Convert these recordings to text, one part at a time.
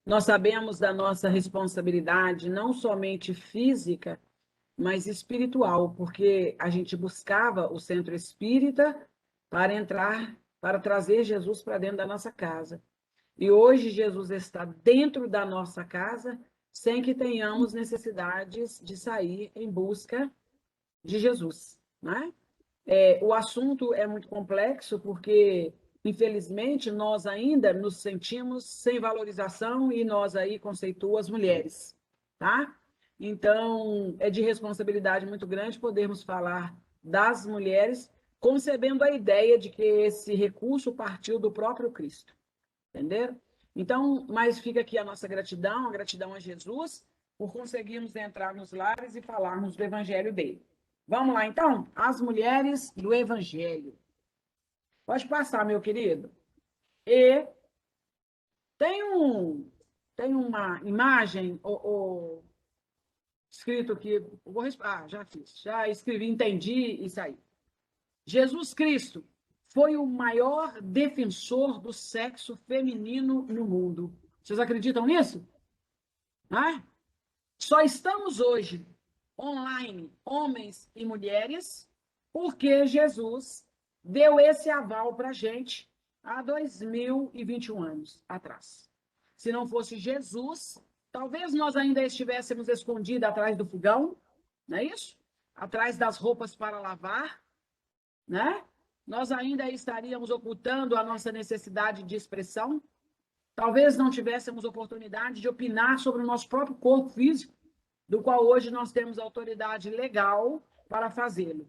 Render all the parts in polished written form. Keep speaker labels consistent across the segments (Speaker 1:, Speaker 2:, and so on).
Speaker 1: Nós sabemos da nossa responsabilidade, não somente física, mas espiritual, porque a gente buscava o centro espírita para entrar, para trazer Jesus para dentro da nossa casa. E hoje Jesus está dentro da nossa casa, sem que tenhamos necessidades de sair em busca de Jesus, né? O assunto é muito complexo porque, infelizmente, nós ainda nos sentimos sem valorização e nós aí conceituamos as mulheres, tá? Então, é de responsabilidade muito grande podermos falar das mulheres, concebendo a ideia de que esse recurso partiu do próprio Cristo, entenderam? Então, mas fica aqui a gratidão a Jesus, por conseguirmos entrar nos lares e falarmos do evangelho dele. Vamos lá, então? As mulheres do evangelho. Pode passar, meu querido. E tem tem uma imagem escrito aqui. Já fiz. Já escrevi, entendi isso aí. Jesus Cristo foi o maior defensor do sexo feminino no mundo. Vocês acreditam nisso? Né? Só estamos hoje online, homens e mulheres, porque Jesus deu esse aval para a gente há 2021 anos atrás. Se não fosse Jesus, talvez nós ainda estivéssemos escondidos atrás do fogão, não é isso? Atrás das roupas para lavar, né? Nós ainda estaríamos ocultando a nossa necessidade de expressão. Talvez não tivéssemos oportunidade de opinar sobre o nosso próprio corpo físico, do qual hoje nós temos autoridade legal para fazê-lo.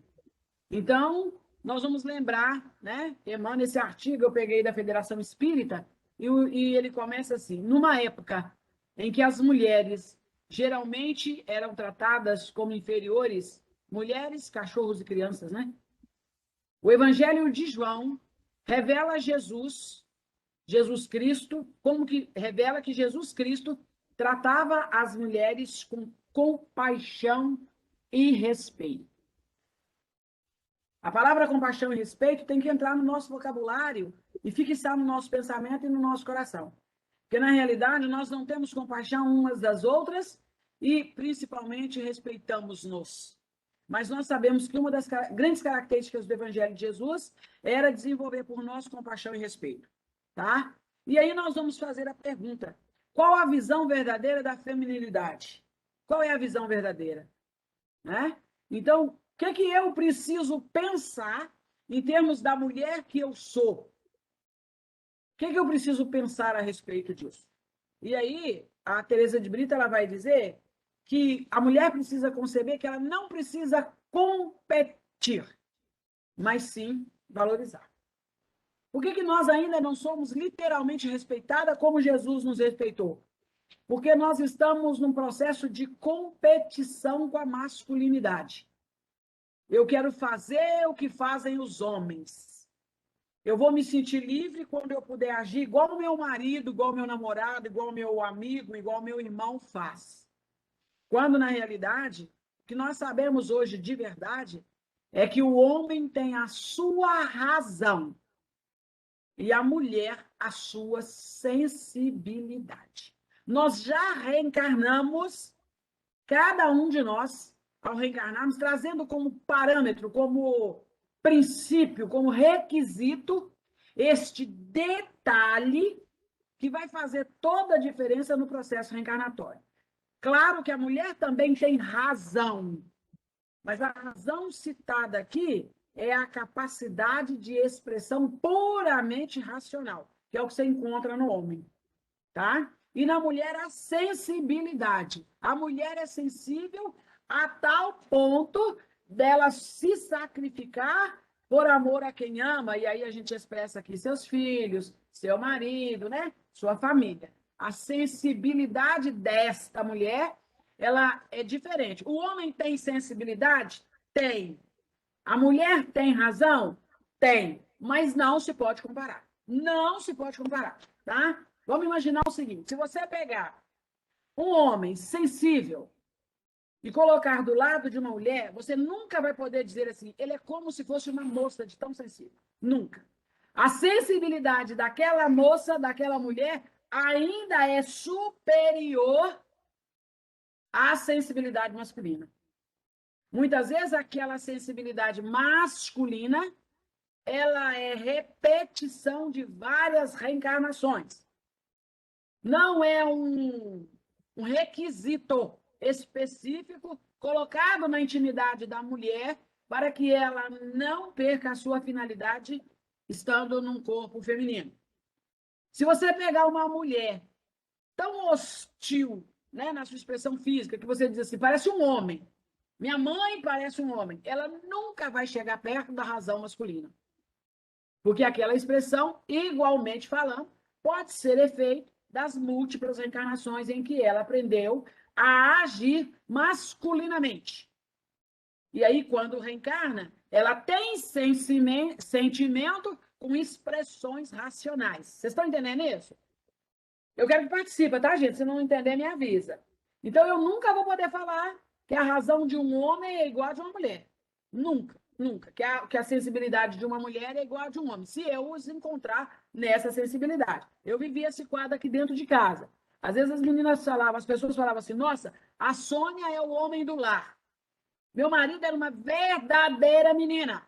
Speaker 1: Então, nós vamos lembrar, né? Emmanuel, esse artigo eu peguei da Federação Espírita, e ele começa assim: numa época em que as mulheres geralmente eram tratadas como inferiores, mulheres, cachorros e crianças, né? O Evangelho de João revela Jesus Cristo, como que revela que Jesus Cristo tratava as mulheres com compaixão e respeito. A palavra compaixão e respeito tem que entrar no nosso vocabulário e fixar no nosso pensamento e no nosso coração. Porque, na realidade, nós não temos compaixão umas das outras e, principalmente, respeitamos-nos. Mas nós sabemos que uma das grandes características do Evangelho de Jesus era desenvolver por nós compaixão e respeito. Tá? E aí nós vamos fazer a pergunta: qual a visão verdadeira da feminilidade? Qual é a visão verdadeira? Né? Então, o que eu preciso pensar em termos da mulher que eu sou? O que eu preciso pensar a respeito disso? E aí, a Teresa de Brito ela vai dizer que a mulher precisa conceber que ela não precisa competir, mas sim valorizar. Por que nós ainda não somos literalmente respeitadas como Jesus nos respeitou? Porque nós estamos num processo de competição com a masculinidade. Eu quero fazer o que fazem os homens. Eu vou me sentir livre quando eu puder agir igual o meu marido, igual o meu namorado, igual o meu amigo, igual o meu irmão faz. Quando, na realidade, o que nós sabemos hoje de verdade é que o homem tem a sua razão e a mulher a sua sensibilidade. Nós já reencarnamos, cada um de nós, ao reencarnarmos, trazendo como parâmetro, como princípio, como requisito, este detalhe que vai fazer toda a diferença no processo reencarnatório. Claro que a mulher também tem razão, mas a razão citada aqui é a capacidade de expressão puramente racional, que é o que você encontra no homem, tá? E na mulher a sensibilidade. A mulher é sensível a tal ponto dela se sacrificar por amor a quem ama, e aí a gente expressa aqui seus filhos, seu marido, né? Sua família. A sensibilidade desta mulher, ela é diferente. O homem tem sensibilidade? Tem. A mulher tem razão? Tem. Mas não se pode comparar. Não se pode comparar, tá? Vamos imaginar o seguinte: se você pegar um homem sensível e colocar do lado de uma mulher, você nunca vai poder dizer assim, ele é como se fosse uma moça de tão sensível. Nunca. A sensibilidade daquela moça, daquela mulher, ainda é superior à sensibilidade masculina. Muitas vezes aquela sensibilidade masculina, ela é repetição de várias reencarnações. Não é um requisito específico colocado na intimidade da mulher para que ela não perca a sua finalidade estando num corpo feminino. Se você pegar uma mulher tão hostil, né, na sua expressão física, que você diz assim, parece um homem. Minha mãe parece um homem. Ela nunca vai chegar perto da razão masculina. Porque aquela expressão, igualmente falando, pode ser efeito das múltiplas reencarnações em que ela aprendeu a agir masculinamente. E aí, quando reencarna, ela tem sentimento com expressões racionais. Vocês estão entendendo isso? Eu quero que participe, tá, gente? Se não entender, me avisa. Então, eu nunca vou poder falar que a razão de um homem é igual a de uma mulher. Nunca, nunca. Que a sensibilidade de uma mulher é igual a de um homem. Se eu os encontrar nessa sensibilidade. Eu vivi esse quadro aqui dentro de casa. Às vezes as meninas falavam, as pessoas falavam assim, nossa, a Sônia é o homem do lar. Meu marido era uma verdadeira menina.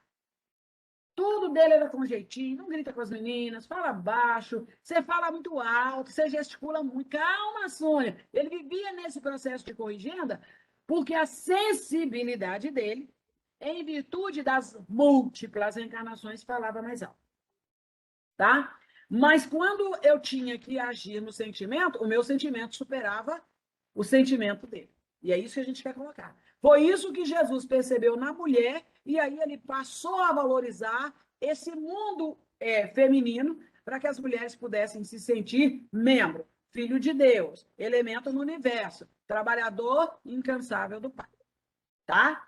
Speaker 1: Tudo dele era com jeitinho, não grita com as meninas, fala baixo, você fala muito alto, você gesticula muito. Calma, Sônia. Ele vivia nesse processo de corrigenda porque a sensibilidade dele, em virtude das múltiplas encarnações, falava mais alto. Tá? Mas quando eu tinha que agir no sentimento, o meu sentimento superava o sentimento dele. E é isso que a gente quer colocar. Foi isso que Jesus percebeu na mulher, e aí ele passou a valorizar esse mundo feminino para que as mulheres pudessem se sentir membro, filho de Deus, elemento no universo, trabalhador incansável do Pai. Tá?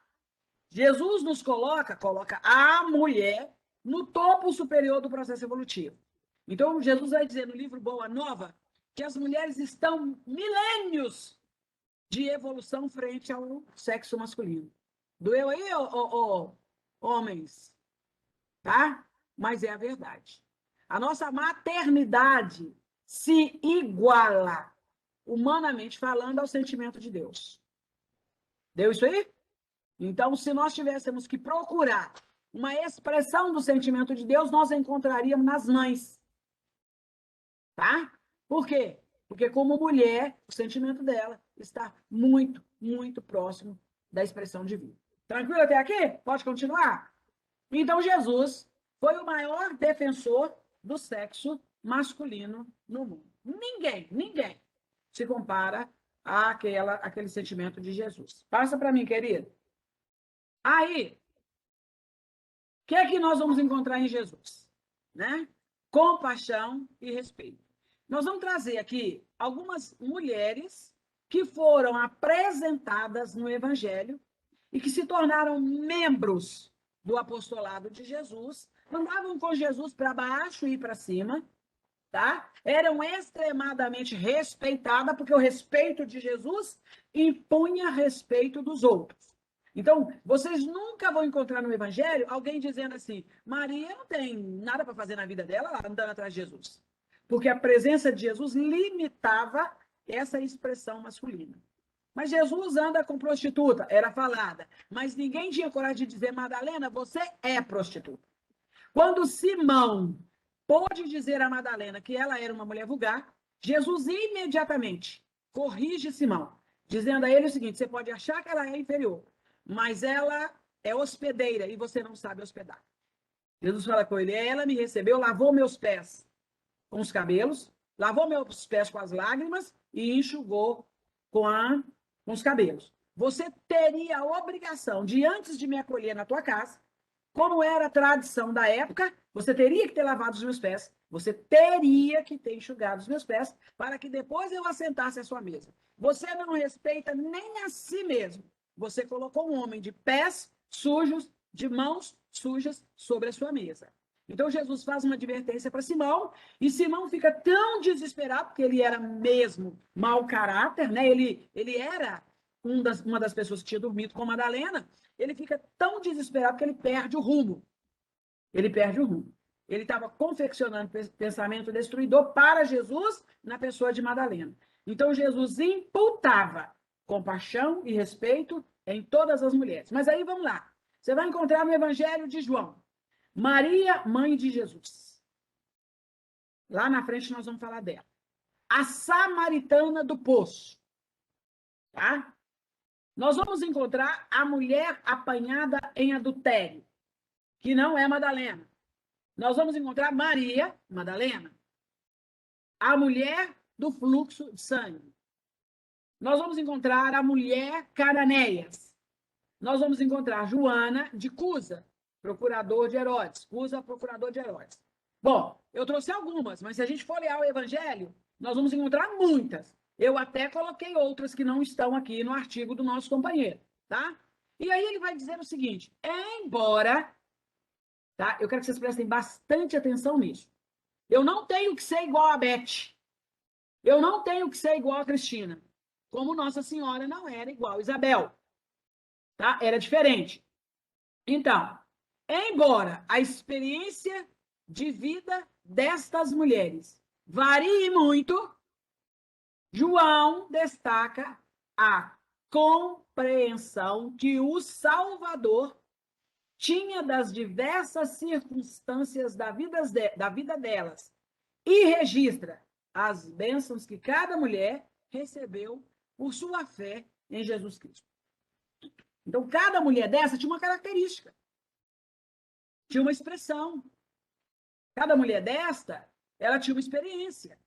Speaker 1: Jesus nos coloca a mulher no topo superior do processo evolutivo. Então, Jesus vai dizer no livro Boa Nova que as mulheres estão milênios de evolução frente ao sexo masculino. Doeu aí, homens? Tá? Mas é a verdade. A nossa maternidade se iguala, humanamente falando, ao sentimento de Deus. Deu isso aí? Então, se nós tivéssemos que procurar uma expressão do sentimento de Deus, nós a encontraríamos nas mães. Tá? Por quê? Porque, como mulher, o sentimento dela está muito, muito próximo da expressão divina. Tranquilo até aqui? Pode continuar? Então, Jesus foi o maior defensor do sexo masculino no mundo. Ninguém se compara àquele sentimento de Jesus. Passa para mim, querido. Aí, o que é que nós vamos encontrar em Jesus? Né? Compaixão e respeito. Nós vamos trazer aqui algumas mulheres que foram apresentadas no Evangelho e que se tornaram membros do apostolado de Jesus, andavam com Jesus para baixo e para cima, tá? Eram extremadamente respeitadas, porque o respeito de Jesus impunha respeito dos outros. Então, vocês nunca vão encontrar no Evangelho alguém dizendo assim, Maria não tem nada para fazer na vida dela, ela andando atrás de Jesus. Porque a presença de Jesus limitava essa expressão masculina. Mas Jesus anda com prostituta, era falada. Mas ninguém tinha coragem de dizer, Madalena, você é prostituta. Quando Simão pôde dizer a Madalena que ela era uma mulher vulgar, Jesus imediatamente corrige Simão, dizendo a ele o seguinte, você pode achar que ela é inferior, mas ela é hospedeira e você não sabe hospedar. Jesus fala com ele, ela me recebeu, lavou meus pés com os cabelos, lavou meus pés com as lágrimas e enxugou com os cabelos. Você teria a obrigação de, antes de me acolher na tua casa, como era a tradição da época, você teria que ter lavado os meus pés, você teria que ter enxugado os meus pés, para que depois eu assentasse à sua mesa. Você não respeita nem a si mesmo. Você colocou um homem de pés sujos, de mãos sujas sobre a sua mesa. Então, Jesus faz uma advertência para Simão, e Simão fica tão desesperado, porque ele era mesmo mau caráter, né? Ele era uma das pessoas que tinha dormido com Madalena, ele fica tão desesperado que ele perde o rumo. Ele perde o rumo. Ele estava confeccionando pensamento destruidor para Jesus na pessoa de Madalena. Então, Jesus imputava compaixão e respeito em todas as mulheres. Mas aí, vamos lá. Você vai encontrar no Evangelho de João, Maria, mãe de Jesus. Lá na frente nós vamos falar dela. A samaritana do poço. Tá? Nós vamos encontrar a mulher apanhada em adultério, que não é Madalena. Nós vamos encontrar Maria, Madalena, a mulher do fluxo de sangue. Nós vamos encontrar a mulher Cananéias. Nós vamos encontrar Joana de Cusa, procurador de Herodes. Cusa, procurador de Herodes. Bom, eu trouxe algumas, mas se a gente for olhar o Evangelho, nós vamos encontrar muitas. Eu até coloquei outras que não estão aqui no artigo do nosso companheiro, tá? E aí ele vai dizer o seguinte, embora, tá? Eu quero que vocês prestem bastante atenção nisso. Eu não tenho que ser igual a Beth. Eu não tenho que ser igual a Cristina. Como Nossa Senhora não era igual a Isabel. Tá? Era diferente. Então, embora a experiência de vida destas mulheres varie muito, João destaca a compreensão que o Salvador tinha das diversas circunstâncias da vida delas e registra as bênçãos que cada mulher recebeu por sua fé em Jesus Cristo. Então, cada mulher dessa tinha uma característica, tinha uma expressão. Cada mulher desta, ela tinha uma experiência.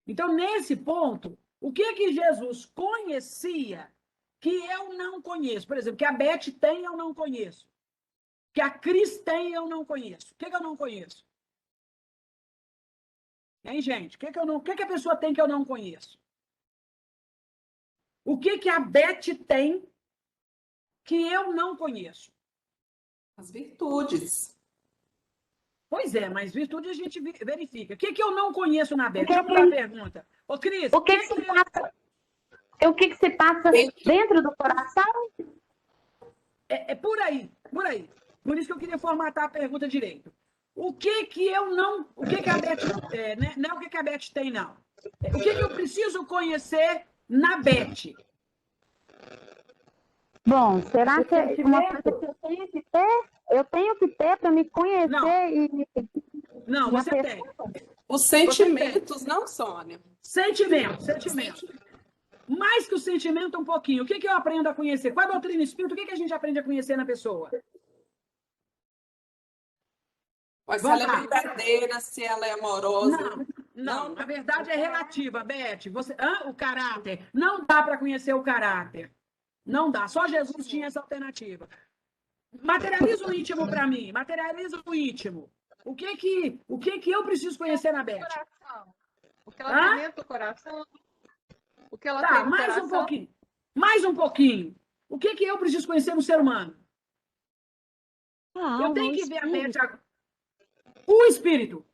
Speaker 1: Então, nesse ponto, o que Jesus conhecia que eu não conheço? Por exemplo, que a Beth tem, eu não conheço. Que a Cris tem, eu não conheço. O que eu não conheço? Hein, gente? O que a pessoa tem que eu não conheço? O que a Beth tem que eu não conheço?
Speaker 2: As virtudes.
Speaker 1: Pois é, mas virtude a gente verifica. O que eu não conheço na Beth? Deixa eu mudar a pergunta. Ô, Cris,
Speaker 3: o que se passa dentro do coração?
Speaker 1: É por aí, por aí. Por isso que eu queria formatar a pergunta direito. O que eu não... O que a Beth... não é o que a Beth tem, não. O que eu preciso conhecer na Beth?
Speaker 3: Bom, será que é uma coisa que eu tenho que ter para me conhecer
Speaker 1: Não, você tem.
Speaker 2: Os sentimentos, não, Sônia?
Speaker 1: Sentimento. Mais que o sentimento, um pouquinho. O que eu aprendo a conhecer? Com a doutrina espírita, o que a gente aprende a conhecer na pessoa?
Speaker 2: Se ela é verdadeira, se ela é amorosa.
Speaker 1: Não. A verdade é relativa, Beth. O caráter. Não dá para conhecer o caráter. Não dá. Só Jesus tinha essa alternativa. Materializa o íntimo para mim. Materializa o íntimo. O que eu preciso conhecer na Beth?
Speaker 4: O que ela tem dentro do coração. O que ela tem no
Speaker 1: mais
Speaker 4: coração.
Speaker 1: Um pouquinho. Mais um pouquinho. O que eu preciso conhecer no ser humano? Eu tenho que ver a Beth agora. O espírito.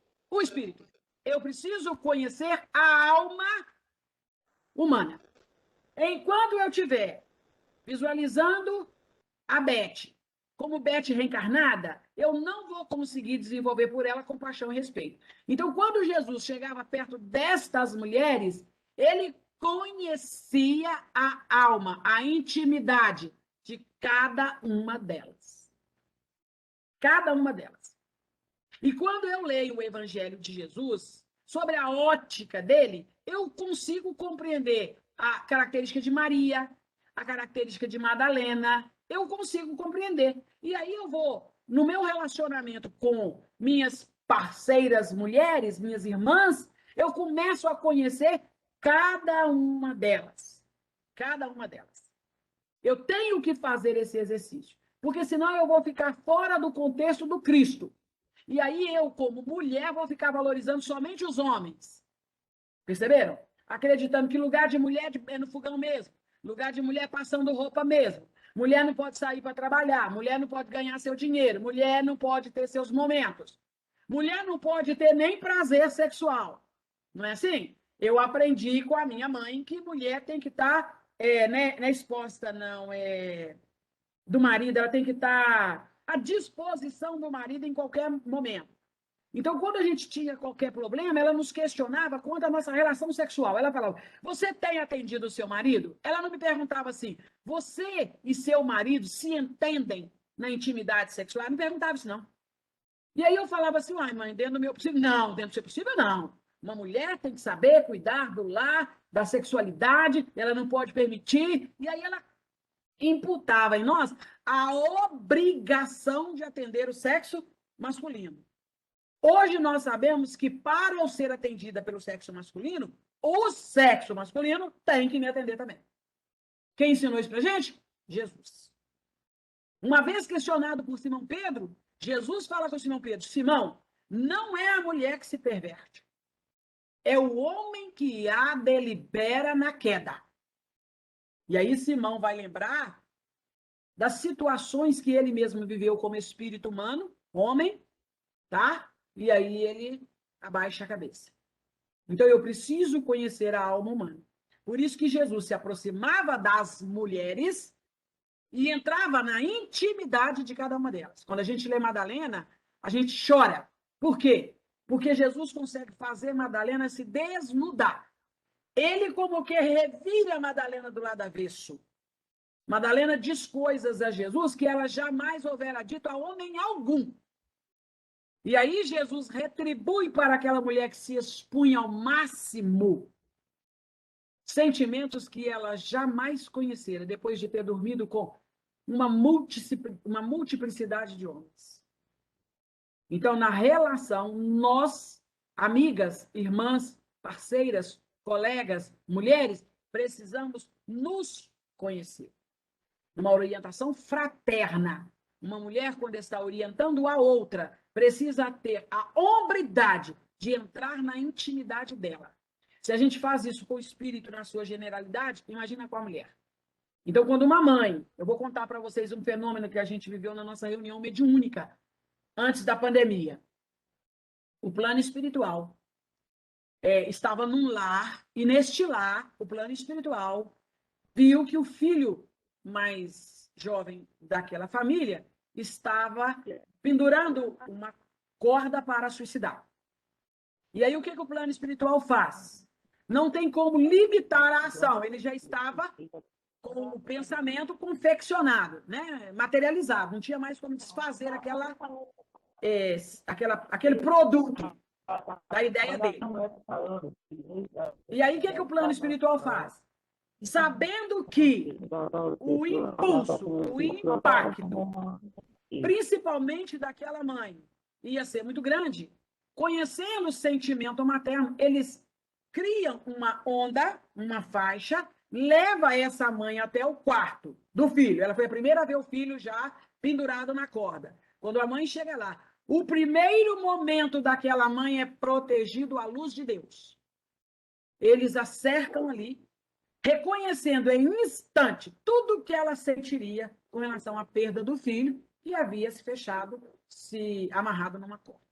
Speaker 1: Eu preciso conhecer a alma humana. Enquanto eu estiver visualizando a Beth como Beth reencarnada, eu não vou conseguir desenvolver por ela compaixão e respeito. Então, quando Jesus chegava perto destas mulheres, ele conhecia a alma, a intimidade de cada uma delas. Cada uma delas. E quando eu leio o Evangelho de Jesus, sobre a ótica dele, eu consigo compreender a característica de Maria, a característica de Madalena, eu consigo compreender. E aí eu vou, no meu relacionamento com minhas parceiras mulheres, minhas irmãs, eu começo a conhecer cada uma delas. Cada uma delas. Eu tenho que fazer esse exercício, porque senão eu vou ficar fora do contexto do Cristo. E aí eu, como mulher, vou ficar valorizando somente os homens. Perceberam? Acreditando que lugar de mulher é no fogão mesmo. Lugar de mulher passando roupa mesmo. Mulher não pode sair para trabalhar. Mulher não pode ganhar seu dinheiro. Mulher não pode ter seus momentos. Mulher não pode ter nem prazer sexual. Não é assim? Eu aprendi com a minha mãe que mulher tem que estar... não é exposta, não. Do marido, ela tem que estar à disposição do marido em qualquer momento. Então, quando a gente tinha qualquer problema, ela nos questionava quanto à nossa relação sexual. Ela falava, você tem atendido o seu marido? Ela não me perguntava assim, você e seu marido se entendem na intimidade sexual? Ela não perguntava isso, não. E aí eu falava assim, uai, mãe, dentro do meu possível? Não, dentro do seu possível, não. Uma mulher tem que saber cuidar do lar, da sexualidade, ela não pode permitir. E aí ela imputava em nós a obrigação de atender o sexo masculino. Hoje nós sabemos que para eu ser atendida pelo sexo masculino, o sexo masculino tem que me atender também. Quem ensinou isso pra gente? Jesus. Uma vez questionado por Simão Pedro, Jesus fala com Simão Pedro, Simão, não é a mulher que se perverte, é o homem que a delibera na queda. E aí Simão vai lembrar das situações que ele mesmo viveu como espírito humano, homem, tá? E aí ele abaixa a cabeça. Então eu preciso conhecer a alma humana. Por isso que Jesus se aproximava das mulheres e entrava na intimidade de cada uma delas. Quando a gente lê Madalena, a gente chora. Por quê? Porque Jesus consegue fazer Madalena se desnudar. Ele como que revira Madalena do lado avesso. Madalena diz coisas a Jesus que ela jamais houvera dito a homem algum. E aí Jesus retribui para aquela mulher que se expunha ao máximo sentimentos que ela jamais conhecera, depois de ter dormido com uma multiplicidade de homens. Então, na relação, nós, amigas, irmãs, parceiras, colegas, mulheres, precisamos nos conhecer. Uma orientação fraterna. Uma mulher, quando está orientando a outra, precisa ter a hombridade de entrar na intimidade dela. Se a gente faz isso com o espírito na sua generalidade, imagina com a mulher. Então, quando uma mãe, eu vou contar para vocês um fenômeno que a gente viveu na nossa reunião mediúnica, antes da pandemia. O plano espiritual estava num lar, e neste lar, o plano espiritual viu que o filho mais jovem daquela família estava pendurando uma corda para suicidar. E aí o que o plano espiritual faz? Não tem como limitar a ação, ele já estava com o pensamento confeccionado, né? Materializado, não tinha mais como desfazer aquele produto da ideia dele. E aí o que o plano espiritual faz? Sabendo que o impulso, o impacto, principalmente daquela mãe, ia ser muito grande, conhecendo o sentimento materno, eles criam uma onda, uma faixa, leva essa mãe até o quarto do filho. Ela foi a primeira a ver o filho já pendurado na corda. Quando a mãe chega lá, o primeiro momento daquela mãe é protegido à luz de Deus. Eles a cercam ali, reconhecendo em instante tudo que ela sentiria com relação à perda do filho, que havia se fechado, se amarrado numa corda.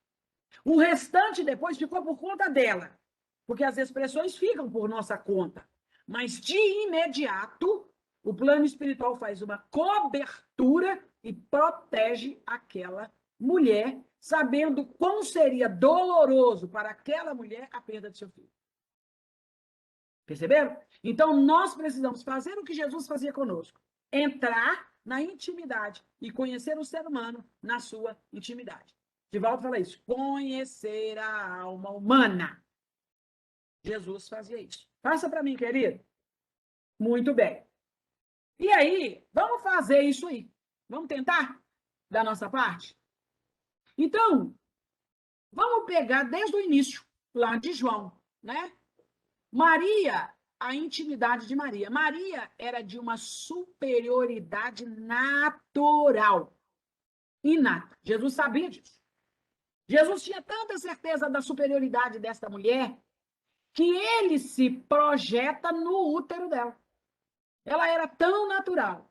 Speaker 1: O restante depois ficou por conta dela, porque as expressões ficam por nossa conta. Mas, de imediato, o plano espiritual faz uma cobertura e protege aquela mulher, sabendo quão seria doloroso para aquela mulher a perda de seu filho. Perceberam? Então, nós precisamos fazer o que Jesus fazia conosco. Entrar na intimidade e conhecer o ser humano na sua intimidade. Divaldo fala isso. Conhecer a alma humana. Jesus fazia isso. Passa para mim, querido. Muito bem. E aí, vamos fazer isso aí. Vamos tentar? Da nossa parte? Então, vamos pegar desde o início, lá de João, né? Maria, a intimidade de Maria. Maria era de uma superioridade natural, inata. Jesus sabia disso. Jesus tinha tanta certeza da superioridade desta mulher que ele se projeta no útero dela. Ela era tão natural.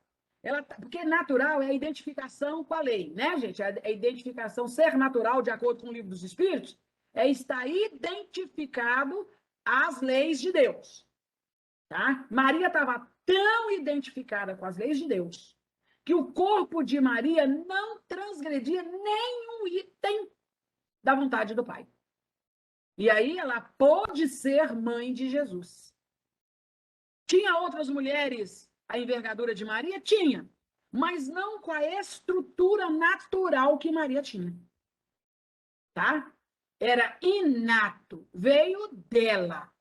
Speaker 1: Porque natural é a identificação com a lei, né, gente? A identificação, ser natural, de acordo com o Livro dos Espíritos, é estar identificado às leis de Deus. Tá? Maria estava tão identificada com as leis de Deus que o corpo de Maria não transgredia nenhum item da vontade do Pai. E aí ela pôde ser mãe de Jesus. Tinha outras mulheres a envergadura de Maria? Tinha, mas não com a estrutura natural que Maria tinha. Tá? Era inato, veio dela,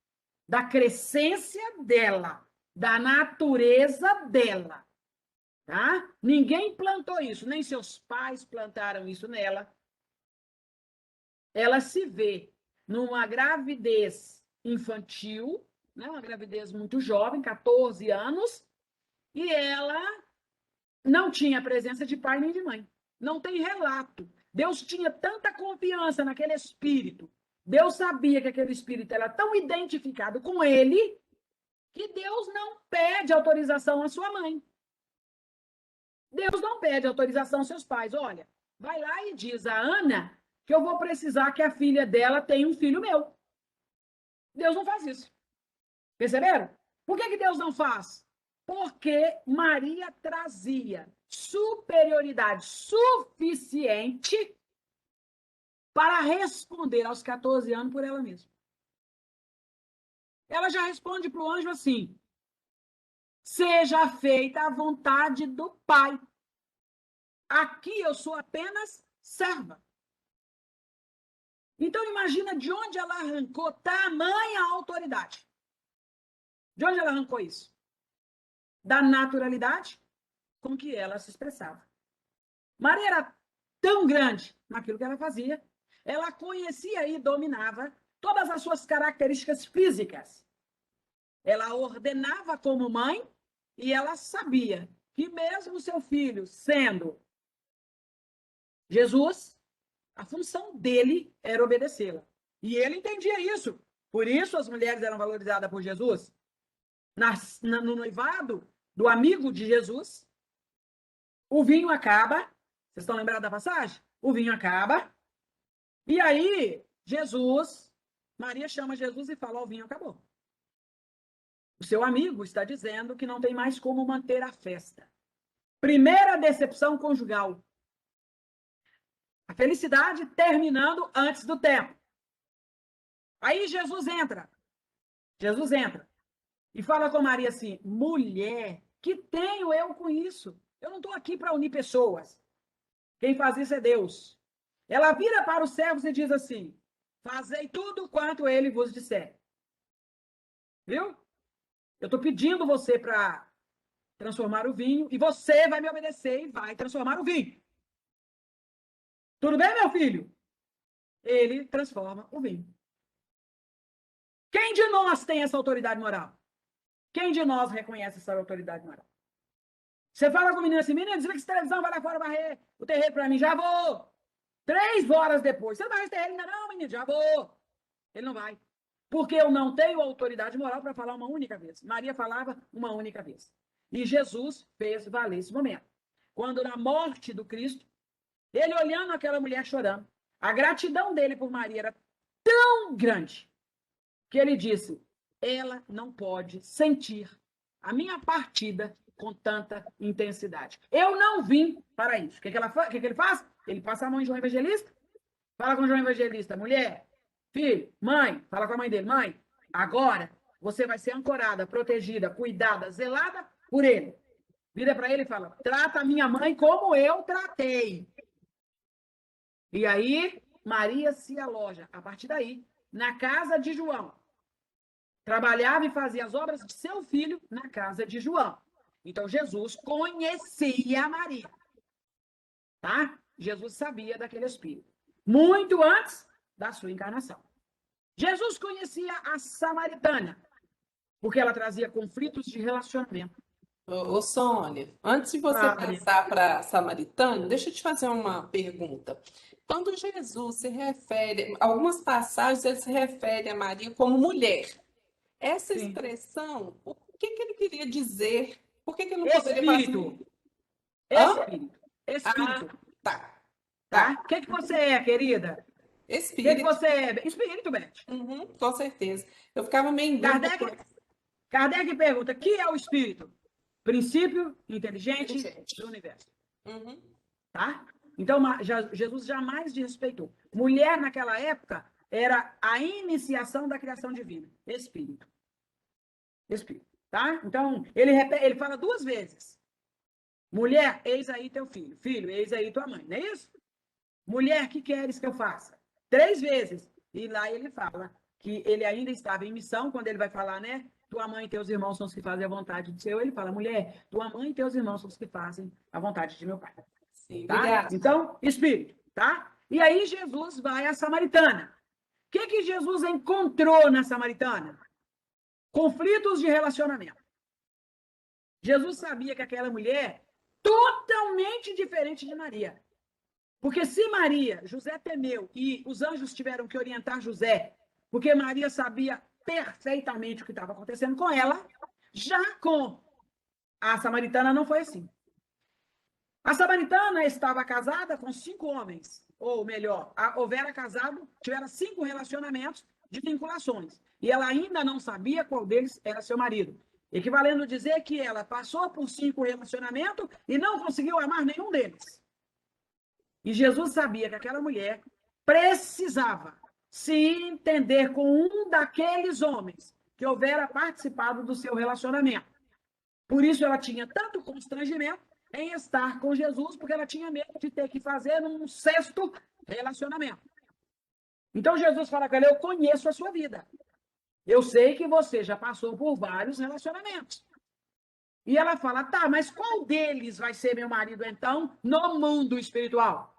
Speaker 1: da crescência dela, da natureza dela. Tá? Ninguém plantou isso, nem seus pais plantaram isso nela. Ela se vê numa gravidez infantil, né? Uma gravidez muito jovem, 14 anos, e ela não tinha presença de pai nem de mãe. Não tem relato. Deus tinha tanta confiança naquele espírito. Deus sabia que aquele espírito era tão identificado com ele que Deus não pede autorização à sua mãe. Deus não pede autorização aos seus pais. Olha, vai lá e diz a Ana que eu vou precisar que a filha dela tenha um filho meu. Deus não faz isso. Perceberam? Por que Deus não faz? Porque Maria trazia superioridade suficiente para responder aos 14 anos por ela mesma. Ela já responde para o anjo assim: seja feita a vontade do Pai. Aqui eu sou apenas serva. Então imagina de onde ela arrancou tamanha autoridade. De onde ela arrancou isso? Da naturalidade com que ela se expressava. Maria era tão grande naquilo que ela fazia, ela conhecia e dominava todas as suas características físicas. Ela ordenava como mãe e ela sabia que mesmo seu filho sendo Jesus, a função dele era obedecê-la. E ele entendia isso. Por isso as mulheres eram valorizadas por Jesus. No noivado do amigo de Jesus, o vinho acaba. Vocês estão lembrados da passagem? O vinho acaba. E aí, Maria chama Jesus e fala: o vinho acabou. O seu amigo está dizendo que não tem mais como manter a festa. Primeira decepção conjugal. A felicidade terminando antes do tempo. Aí Jesus entra. E fala com Maria assim: mulher, que tenho eu com isso? Eu não estou aqui para unir pessoas. Quem faz isso é Deus. Ela vira para os servos e diz assim: fazei tudo quanto ele vos disser. Viu? Eu estou pedindo você para transformar o vinho e você vai me obedecer e vai transformar o vinho. Tudo bem, meu filho? Ele transforma o vinho. Quem de nós tem essa autoridade moral? Quem de nós reconhece essa autoridade moral? Você fala com o menino assim: menino, desliga essa televisão, vai lá fora varrer o terreiro para mim. Já vou. 3 horas depois. Você não vai varrer o terreiro ainda não, menino? Já vou. Ele não vai. Porque eu não tenho autoridade moral para falar uma única vez. Maria falava uma única vez. E Jesus fez valer esse momento. Quando na morte do Cristo, ele olhando aquela mulher chorando, a gratidão dele por Maria era tão grande que ele disse: ela não pode sentir a minha partida com tanta intensidade. Eu não vim para isso. O que ele faz? Ele passa a mão em João Evangelista, fala com João Evangelista: mulher, filho, mãe, fala com a mãe dele: mãe, agora você vai ser ancorada, protegida, cuidada, zelada por ele. Vira para ele e fala: trata a minha mãe como eu tratei. E aí, Maria se aloja, a partir daí, na casa de João. Trabalhava e fazia as obras de seu filho na casa de João. Então, Jesus conhecia Maria. Tá? Jesus sabia daquele espírito. Muito antes da sua encarnação. Jesus conhecia a samaritana, porque ela trazia conflitos de relacionamento.
Speaker 2: Ô, Sônia, antes de você passar para a samaritana, deixa eu te fazer uma pergunta. Quando Jesus se refere, algumas passagens ele se refere a Maria como mulher. Essa
Speaker 1: Sim.
Speaker 2: expressão, o que ele queria dizer? Por que ele não
Speaker 1: Espírito.
Speaker 2: poderia fazer?
Speaker 1: Espírito.
Speaker 2: Tá.
Speaker 1: O que você é, querida? O que
Speaker 2: Espírito.
Speaker 1: você é? Espírito, Beth.
Speaker 2: Com certeza. Eu ficava meio em dúvida.
Speaker 1: Kardec pergunta: que é o espírito? Princípio inteligente do universo.
Speaker 2: Uhum.
Speaker 1: Tá? Então, Jesus jamais desrespeitou. Mulher, naquela época, era a iniciação da criação divina. Espírito. Espírito. Tá? Então, ele fala 2 vezes. Mulher, eis aí teu filho. Filho, eis aí tua mãe. Não é isso? Mulher, que queres que eu faça? 3 vezes. E lá ele fala que ele ainda estava em missão, quando ele vai falar, né? Tua mãe e teus irmãos são os que fazem a vontade do Senhor. Ele fala, mulher, tua mãe e teus irmãos são os que fazem a vontade de meu pai.
Speaker 2: Sim,
Speaker 1: Tá?
Speaker 2: obrigada.
Speaker 1: Então, Espírito, tá? E aí Jesus vai à Samaritana. O que Jesus encontrou na Samaritana? Conflitos de relacionamento. Jesus sabia que aquela mulher totalmente diferente de Maria. Porque se Maria, José temeu e os anjos tiveram que orientar José, porque Maria sabia perfeitamente o que estava acontecendo com ela, já com a samaritana não foi assim. A samaritana estava casada com 5 homens, ou melhor, houvera casado, tivera 5 relacionamentos de vinculações, e ela ainda não sabia qual deles era seu marido. Equivalendo a dizer que ela passou por 5 relacionamentos e não conseguiu amar nenhum deles. E Jesus sabia que aquela mulher precisava se entender com um daqueles homens que houvera participado do seu relacionamento. Por isso ela tinha tanto constrangimento em estar com Jesus, porque ela tinha medo de ter que fazer um 6º relacionamento. Então Jesus fala com ela, eu conheço a sua vida. Eu sei que você já passou por vários relacionamentos. E ela fala, tá, mas qual deles vai ser meu marido, então, no mundo espiritual?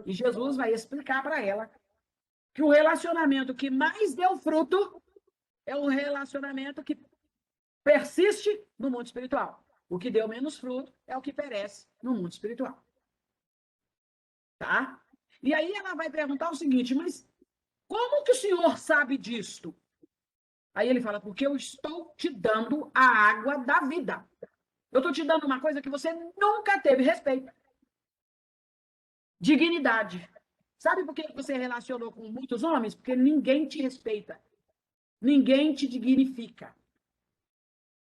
Speaker 1: E Jesus vai explicar para ela que o relacionamento que mais deu fruto é o relacionamento que persiste no mundo espiritual. O que deu menos fruto é o que perece no mundo espiritual. Tá? E aí ela vai perguntar o seguinte, mas como que o senhor sabe disto? Aí ele fala, porque eu estou te dando a água da vida. Eu estou te dando uma coisa que você nunca teve respeito. Dignidade. Sabe por que você relacionou com muitos homens? Porque ninguém te respeita. Ninguém te dignifica.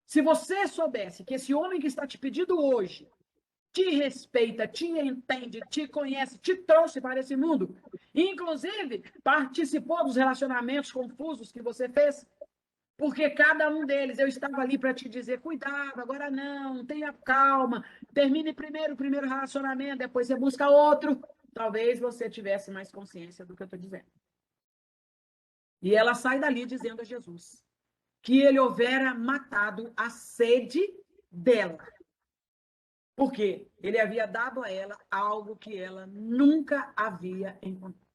Speaker 1: Se você soubesse que esse homem que está te pedindo hoje te respeita, te entende, te conhece, te trouxe para esse mundo, inclusive participou dos relacionamentos confusos que você fez, porque cada um deles, eu estava ali para te dizer, cuidado, agora não, tenha calma, termine primeiro o primeiro relacionamento, depois você busca outro, talvez você tivesse mais consciência do que eu estou dizendo. E ela sai dali dizendo a Jesus que ele houvera matado a sede dela. Porque ele havia dado a ela algo que ela nunca havia encontrado.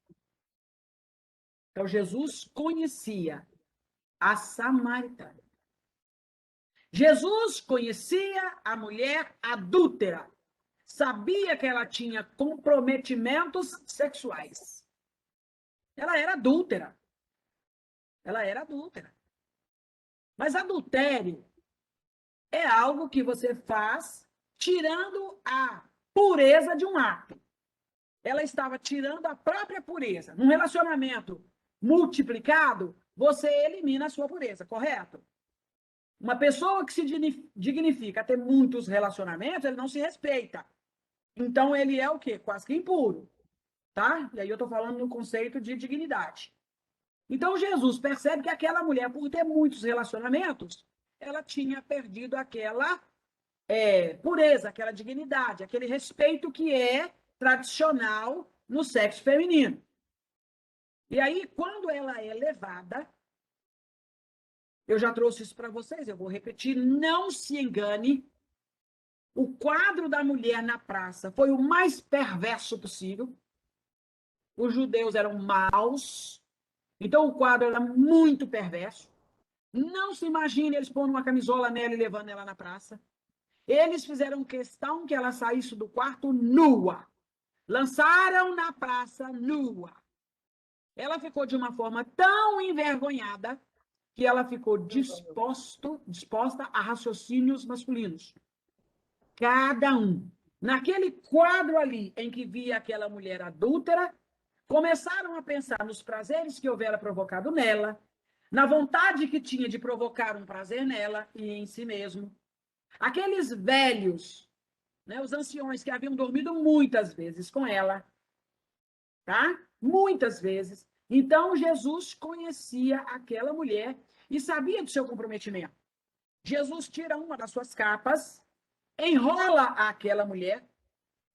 Speaker 1: Então, Jesus conhecia a samaritana. Jesus conhecia a mulher adúltera. Sabia que ela tinha comprometimentos sexuais. Ela era adúltera. Ela era adúltera. Mas adultério é algo que você faz tirando a pureza de um ato. Ela estava tirando a própria pureza. Num relacionamento multiplicado, você elimina a sua pureza, correto? Uma pessoa que se dignifica a ter muitos relacionamentos, ele não se respeita. Então, ele é o quê? Quase que impuro. Tá? E aí eu estou falando no conceito de dignidade. Então, Jesus percebe que aquela mulher, por ter muitos relacionamentos, ela tinha perdido aquela pureza, aquela dignidade, aquele respeito que é tradicional no sexo feminino. E aí, quando ela é levada, eu já trouxe isso para vocês, eu vou repetir, não se engane, o quadro da mulher na praça foi o mais perverso possível. Os judeus eram maus, então o quadro era muito perverso. Não se imagine eles pondo uma camisola nela e levando ela na praça. Eles fizeram questão que ela saísse do quarto nua. Lançaram na praça nua. Ela ficou de uma forma tão envergonhada que ela ficou disposta a raciocínios masculinos. Cada um. Naquele quadro ali em que via aquela mulher adúltera, começaram a pensar nos prazeres que houvera provocado nela, na vontade que tinha de provocar um prazer nela e em si mesmo. Aqueles velhos né, os anciões que haviam dormido muitas vezes com ela, tá? Muitas vezes. Então, Jesus conhecia aquela mulher e sabia do seu comprometimento. Jesus tira uma das suas capas, enrola aquela mulher,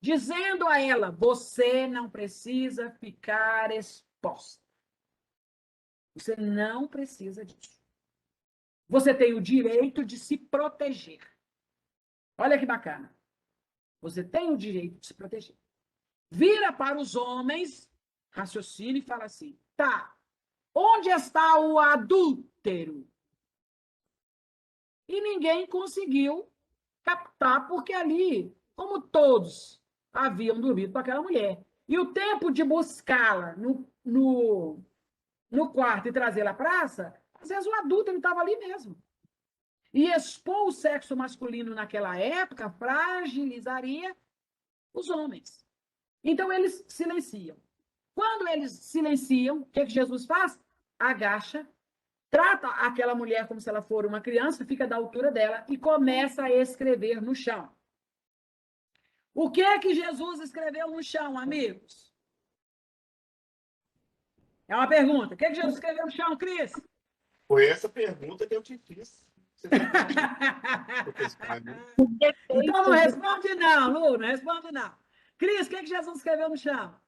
Speaker 1: dizendo a ela: você não precisa ficar exposta. Você não precisa disso. Você tem o direito de se proteger. Olha que bacana. Você tem o direito de se proteger. Vira para os homens, raciocina e fala assim: tá, onde está o adúltero? E ninguém conseguiu captar, porque ali, como todos haviam dormido com aquela mulher, e o tempo de buscá-la no quarto e trazê-la à praça, às vezes o adúltero estava ali mesmo. E expor o sexo masculino naquela época fragilizaria os homens. Então, eles silenciam. Quando eles silenciam, o que Jesus faz? Agacha, trata aquela mulher como se ela for uma criança, fica da altura dela e começa a escrever no chão. O que é que Jesus escreveu no chão, amigos? É uma pergunta. O que é que Jesus escreveu no chão, Cris?
Speaker 5: Foi essa pergunta que eu te fiz.
Speaker 1: Então não responde não, Lu, não responde não. Cris, o que é que Jesus escreveu no chão?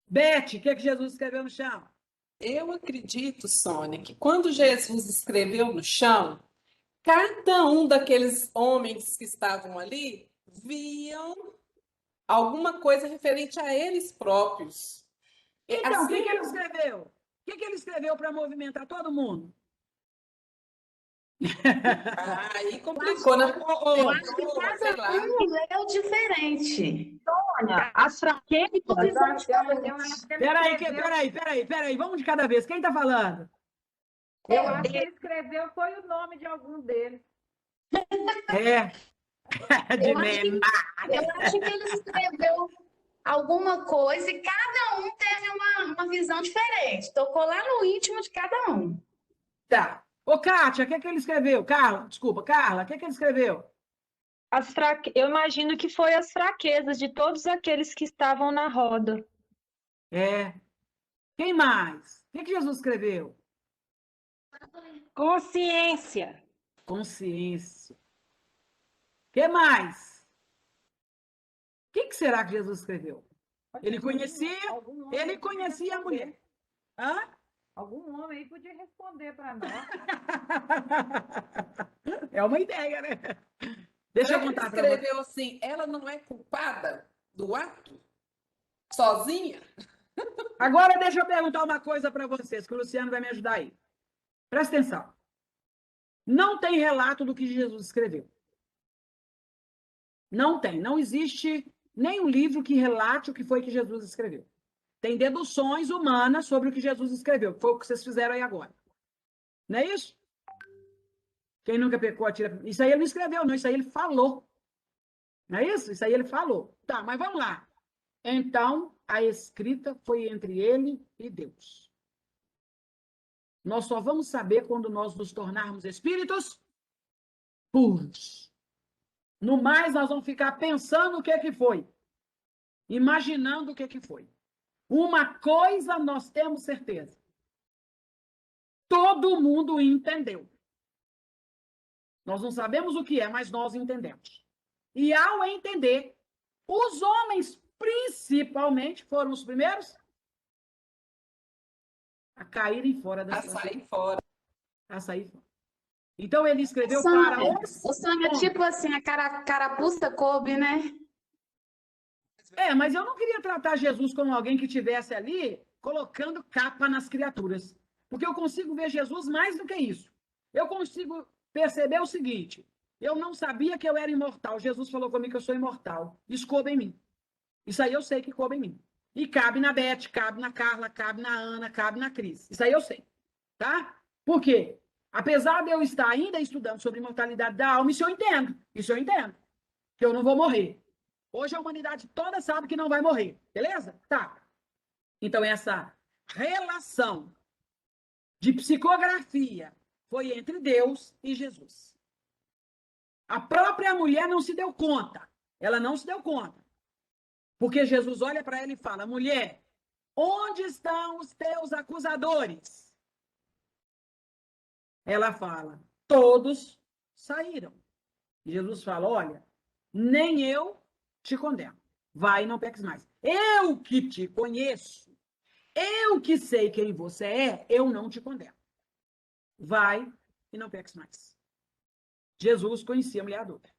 Speaker 1: Beth, o que é que Jesus escreveu no chão?
Speaker 2: Eu acredito, Sônia, que quando Jesus escreveu no chão, cada um daqueles homens que estavam ali viam alguma coisa referente a eles próprios.
Speaker 1: Então, o
Speaker 2: Assim,
Speaker 1: que ele escreveu? O que ele escreveu para movimentar todo mundo?
Speaker 2: aí complicou, né?
Speaker 6: Eu acho que
Speaker 2: Sei lá.
Speaker 6: cada um leu diferente.
Speaker 3: Olha, as fraquezas são diferentes.
Speaker 1: Peraí, vamos de cada vez. Quem está falando?
Speaker 4: Eu acho que ele escreveu, foi o nome de algum deles.
Speaker 1: É. De
Speaker 6: Eu acho que ele escreveu alguma coisa e cada um teve uma visão diferente. Tocou lá no íntimo de cada um.
Speaker 1: Tá. Ô, Kátia, o que é que ele escreveu? Carla, desculpa, Carla, o que é que ele escreveu?
Speaker 3: Eu imagino que foi as fraquezas de todos aqueles que estavam na roda.
Speaker 1: É. Quem mais? O que é que Jesus escreveu?
Speaker 3: Consciência.
Speaker 1: Consciência. O que mais? O que será que Jesus escreveu? Ele conhecia a mulher. Hã?
Speaker 4: Algum homem aí podia responder para nós.
Speaker 1: É uma ideia, né? Deixa eu contar para você.
Speaker 2: Escreveu assim, ela não é culpada do ato? Sozinha?
Speaker 1: Agora deixa eu perguntar uma coisa para vocês, que o Luciano vai me ajudar aí. Presta atenção. Não tem relato do que Jesus escreveu. Não tem. Não existe nenhum livro que relate o que foi que Jesus escreveu. Tem deduções humanas sobre o que Jesus escreveu, que foi o que vocês fizeram aí agora. Não é isso? Quem nunca pecou, atira. Isso aí ele não escreveu, não. Isso aí ele falou. Não é isso? Isso aí ele falou. Tá, mas vamos lá. Então, a escrita foi entre ele e Deus. Nós só vamos saber quando nós nos tornarmos espíritos puros. No mais, nós vamos ficar pensando o que é que foi. Imaginando o que é que foi. Uma coisa nós temos certeza. Todo mundo entendeu. Nós não sabemos o que é, mas nós entendemos. E ao entender, os homens, principalmente, foram os primeiros a caírem fora da
Speaker 2: A sair fora.
Speaker 1: A sair fora. Então, ele escreveu
Speaker 6: Sônia,
Speaker 1: para os...
Speaker 6: o Sônia é tipo assim, a carapuça coube, né?
Speaker 1: É, mas eu não queria tratar Jesus como alguém que estivesse ali colocando capa nas criaturas. Porque eu consigo ver Jesus mais do que isso. Eu consigo perceber o seguinte: eu não sabia que eu era imortal. Jesus falou comigo que eu sou imortal. Isso coube em mim. Isso aí eu sei que coube em mim. E cabe na Beth, cabe na Carla, cabe na Ana, cabe na Cris. Isso aí eu sei. Tá? Por quê? Apesar de eu estar ainda estudando sobre imortalidade da alma, isso eu entendo. Isso eu entendo. Que eu não vou morrer. Hoje a humanidade toda sabe que não vai morrer. Beleza? Tá. Então, essa relação de psicografia foi entre Deus e Jesus. A própria mulher não se deu conta. Ela não se deu conta. Porque Jesus olha para ela e fala: mulher, onde estão os teus acusadores? Ela fala: todos saíram. E Jesus fala: olha, nem eu te condeno. Vai e não peques mais. Eu que te conheço, eu que sei quem você é, eu não te condeno. Vai e não peques mais. Jesus conhecia a mulher adulta.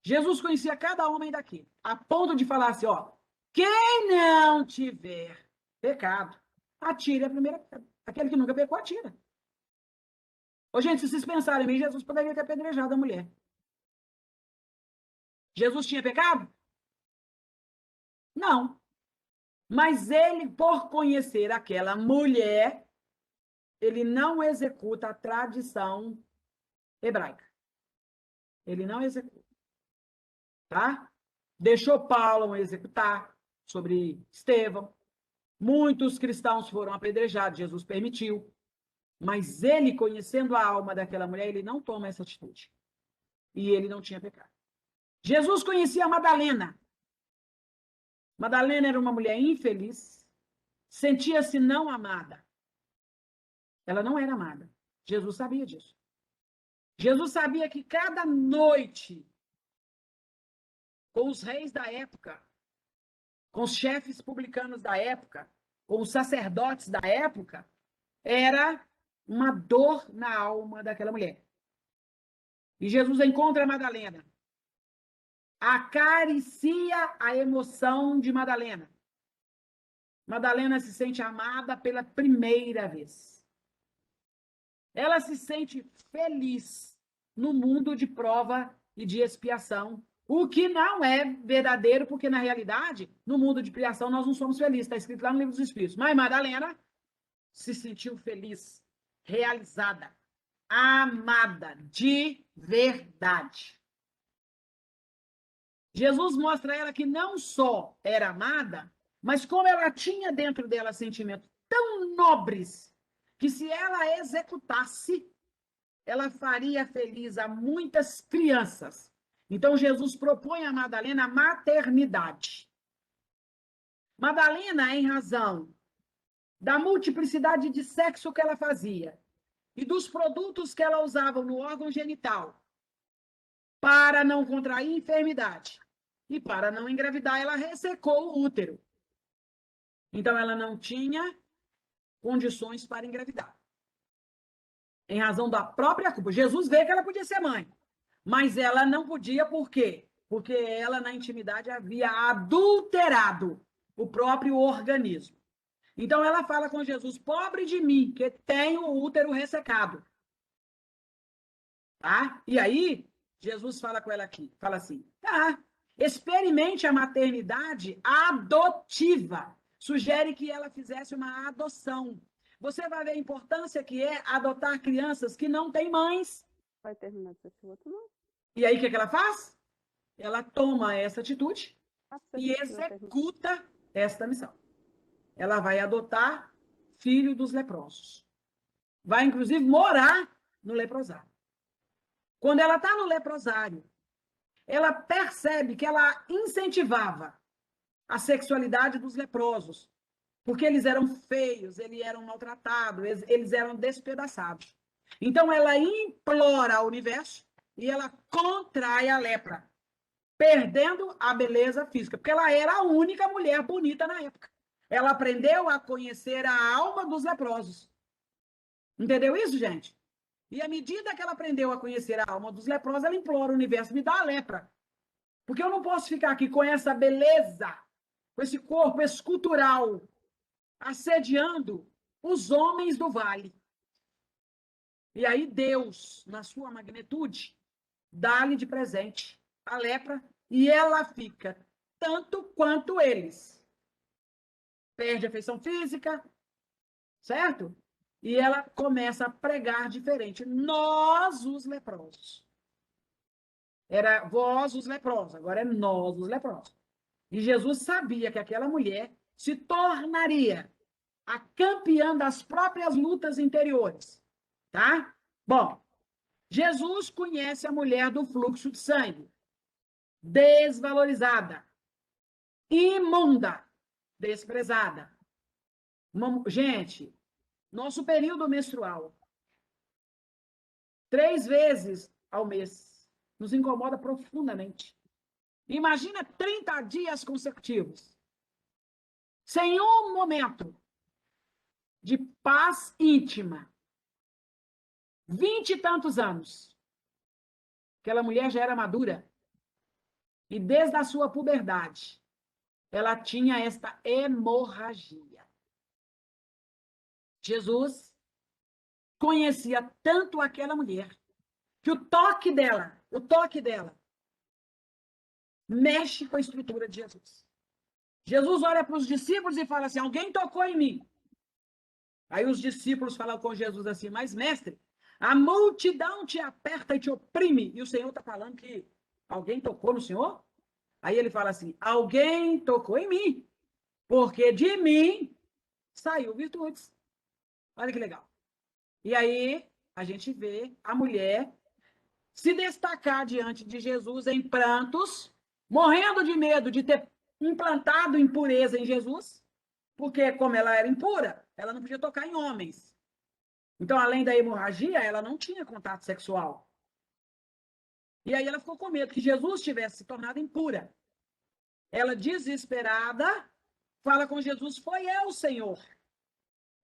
Speaker 1: Jesus conhecia cada homem daqui, a ponto de falar assim, ó, quem não tiver pecado, atire a primeira pedra. Aquele que nunca pecou, atira. Ô, gente, se vocês pensarem bem, Jesus poderia ter apedrejado a mulher. Jesus tinha pecado? Não. Mas ele, por conhecer aquela mulher, ele não executa a tradição hebraica. Ele não executa. Tá? Deixou Paulo executar sobre Estevão. Muitos cristãos foram apedrejados, Jesus permitiu. Mas ele, conhecendo a alma daquela mulher, ele não toma essa atitude. E ele não tinha pecado. Jesus conhecia a Madalena. Madalena era uma mulher infeliz, sentia-se não amada. Ela não era amada. Jesus sabia disso. Jesus sabia que cada noite, com os reis da época, com os chefes publicanos da época, com os sacerdotes da época, era uma dor na alma daquela mulher. E Jesus encontra Madalena, acaricia a emoção de Madalena. Madalena se sente amada pela primeira vez. Ela se sente feliz no mundo de prova e de expiação, o que não é verdadeiro, porque, na realidade, no mundo de expiação, nós não somos felizes. Está escrito lá no Livro dos Espíritos. Mas Madalena se sentiu feliz, realizada, amada de verdade. Jesus mostra a ela que não só era amada, mas como ela tinha dentro dela sentimentos tão nobres, que se ela executasse, ela faria feliz a muitas crianças. Então, Jesus propõe a Madalena a maternidade. Madalena, em razão da multiplicidade de sexo que ela fazia e dos produtos que ela usava no órgão genital para não contrair enfermidade e para não engravidar, ela ressecou o útero. Então, ela não tinha condições para engravidar. Em razão da própria culpa. Jesus vê que ela podia ser mãe, mas ela não podia, por quê? Porque ela, na intimidade, havia adulterado o próprio organismo. Então, ela fala com Jesus, pobre de mim, que tenho o útero ressecado. Tá? E aí, Jesus fala com ela aqui, fala assim, tá, experimente a maternidade adotiva. Sugere que ela fizesse uma adoção. Você vai ver a importância que é adotar crianças que não têm mães.
Speaker 3: Vai terminar esse outro, não?
Speaker 1: E aí, o que ela faz? Ela toma essa atitude e executa esta missão. Ela vai adotar filho dos leprosos. Vai, inclusive, morar no leprosário. Quando ela está no leprosário, ela percebe que ela incentivava a sexualidade dos leprosos, porque eles eram feios, eles eram maltratados, eles eram despedaçados. Então, ela implora ao universo e ela contrai a lepra, perdendo a beleza física, porque ela era a única mulher bonita na época. Ela aprendeu a conhecer a alma dos leprosos. Entendeu isso, gente? E à medida que ela aprendeu a conhecer a alma dos leprosos, ela implora o universo, me dá a lepra. Porque eu não posso ficar aqui com essa beleza, com esse corpo escultural, assediando os homens do vale. E aí Deus, na sua magnitude, dá-lhe de presente a lepra e ela fica tanto quanto eles. Perde a feição física, certo? E ela começa a pregar diferente. Nós, os leprosos. Era vós, os leprosos. Agora é nós, os leprosos. E Jesus sabia que aquela mulher se tornaria a campeã das próprias lutas interiores. Tá? Bom, Jesus conhece a mulher do fluxo de sangue, desvalorizada, imunda, desprezada. Gente, nosso período menstrual, 3 vezes ao mês, nos incomoda profundamente. Imagina 30 dias consecutivos, sem um momento de paz íntima. 20 e tantos anos. Aquela mulher já era madura. E desde a sua puberdade, ela tinha esta hemorragia. Jesus conhecia tanto aquela mulher que o toque dela, mexe com a estrutura de Jesus. Jesus olha para os discípulos e fala assim: alguém tocou em mim. Aí os discípulos falam com Jesus assim: mas mestre, a multidão te aperta e te oprime, e o Senhor está falando que alguém tocou no Senhor? Aí ele fala assim: alguém tocou em mim, porque de mim saiu virtudes. Olha que legal. E aí a gente vê a mulher se destacar diante de Jesus em prantos, morrendo de medo de ter implantado impureza em Jesus, porque como ela era impura, ela não podia tocar em homens. Então, além da hemorragia, ela não tinha contato sexual. E aí ela ficou com medo que Jesus tivesse se tornado impura. Ela, desesperada, fala com Jesus: foi eu, Senhor.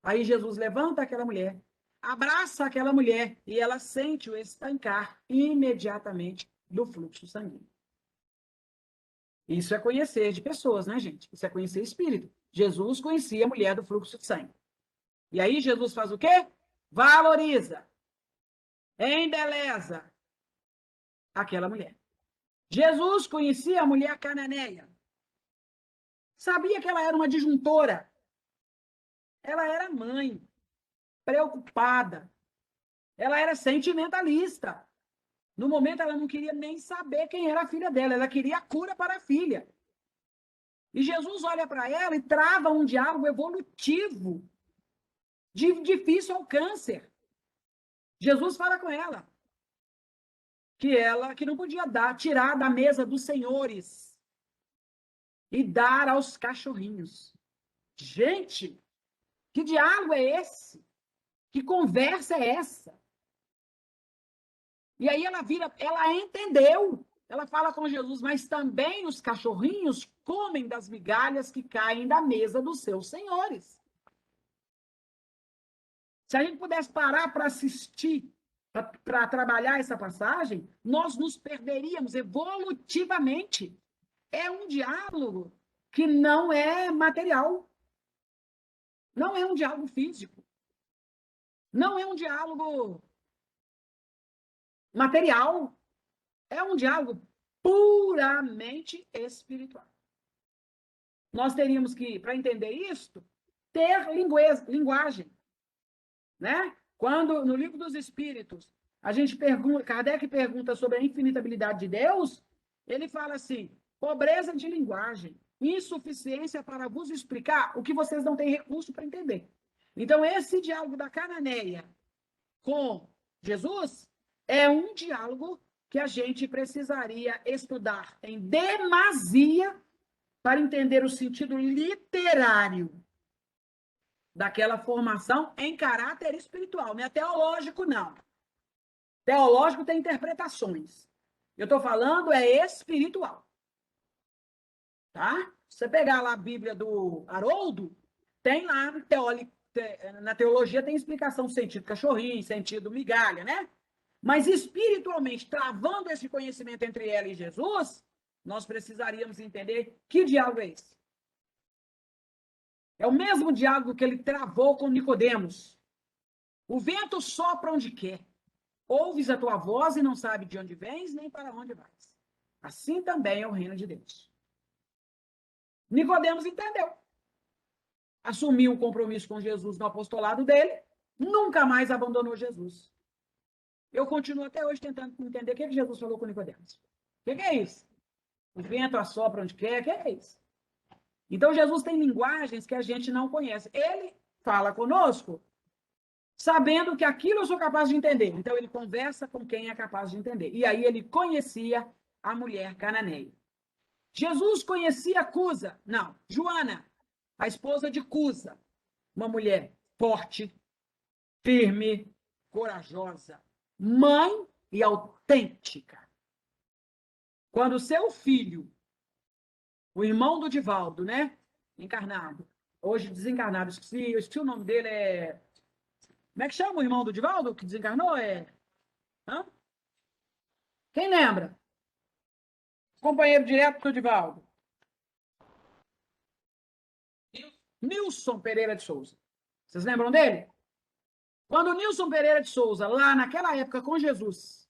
Speaker 1: Aí Jesus levanta aquela mulher, abraça aquela mulher e ela sente o estancar imediatamente do fluxo sanguíneo. Isso é conhecer de pessoas, né, gente? Isso é conhecer espírito. Jesus conhecia a mulher do fluxo de sangue. E aí Jesus faz o quê? Valoriza, embeleza aquela mulher. Jesus conhecia a mulher cananeia. Sabia que ela era uma disjuntora. Ela era mãe, preocupada. Ela era sentimentalista. No momento, ela não queria nem saber quem era a filha dela. Ela queria a cura para a filha. E Jesus olha para ela e trava um diálogo evolutivo de difícil alcance. Jesus fala com ela que não podia tirar da mesa dos senhores e dar aos cachorrinhos. Gente, que diálogo é esse? Que conversa é essa? E aí ela entendeu. Ela fala com Jesus: mas também os cachorrinhos comem das migalhas que caem da mesa dos seus senhores. Se a gente pudesse parar para assistir, para trabalhar essa passagem, nós nos perderíamos evolutivamente. É um diálogo que não é material. Não é um diálogo físico. Não é um diálogo material. É um diálogo puramente espiritual. Nós teríamos que, para entender isto, ter linguagem. Né? Quando, no Livro dos Espíritos, a gente Kardec pergunta sobre a infinitabilidade de Deus, ele fala assim: pobreza de linguagem, insuficiência para vos explicar o que vocês não têm recurso para entender. Então, esse diálogo da Cananeia com Jesus é um diálogo que a gente precisaria estudar em demasia para entender o sentido literário daquela formação em caráter espiritual. Não é teológico, não. Teológico tem interpretações. Eu estou falando espiritual. Tá? Se você pegar lá a Bíblia do Haroldo, tem lá, na teologia tem explicação sentido cachorrinho, sentido migalha, né? Mas espiritualmente, travando esse conhecimento entre ela e Jesus, nós precisaríamos entender que diálogo é esse. É o mesmo diálogo que ele travou com Nicodemos. O vento sopra onde quer. Ouves a tua voz e não sabe de onde vens nem para onde vais. Assim também é o reino de Deus. Nicodemos entendeu. Assumiu um compromisso com Jesus no apostolado dele, nunca mais abandonou Jesus. Eu continuo até hoje tentando entender o que Jesus falou com Nicodemos. O que é isso? O vento assopra onde quer, o que é isso? Então, Jesus tem linguagens que a gente não conhece. Ele fala conosco sabendo que aquilo eu sou capaz de entender. Então, ele conversa com quem é capaz de entender. E aí ele conhecia a mulher cananeia. Jesus conhecia Cusa, não, Joana, a esposa de Cusa, uma mulher forte, firme, corajosa, mãe e autêntica. Quando seu filho, o irmão do Divaldo, né, encarnado, hoje desencarnado, eu esqueci o nome dele, como é que chama o irmão do Divaldo que desencarnou? Hã? Quem lembra? Companheiro direto do Divaldo. Nilson Pereira de Souza. Vocês lembram dele? Quando o Nilson Pereira de Souza, lá naquela época com Jesus,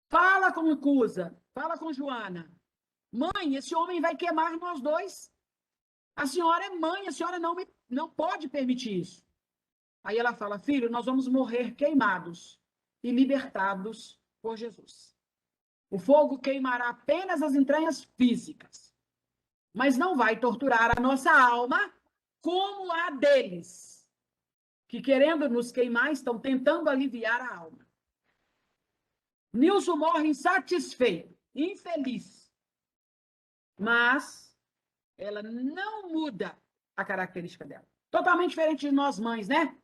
Speaker 1: fala com Cusa, fala com Joana, mãe, esse homem vai queimar nós dois. A senhora é mãe, a senhora não pode permitir isso. Aí ela fala, filho, nós vamos morrer queimados e libertados por Jesus. O fogo queimará apenas as entranhas físicas, mas não vai torturar a nossa alma como a deles, que querendo nos queimar, estão tentando aliviar a alma. Nilson morre insatisfeito, infeliz, mas ela não muda a característica dela. Totalmente diferente de nós mães, né?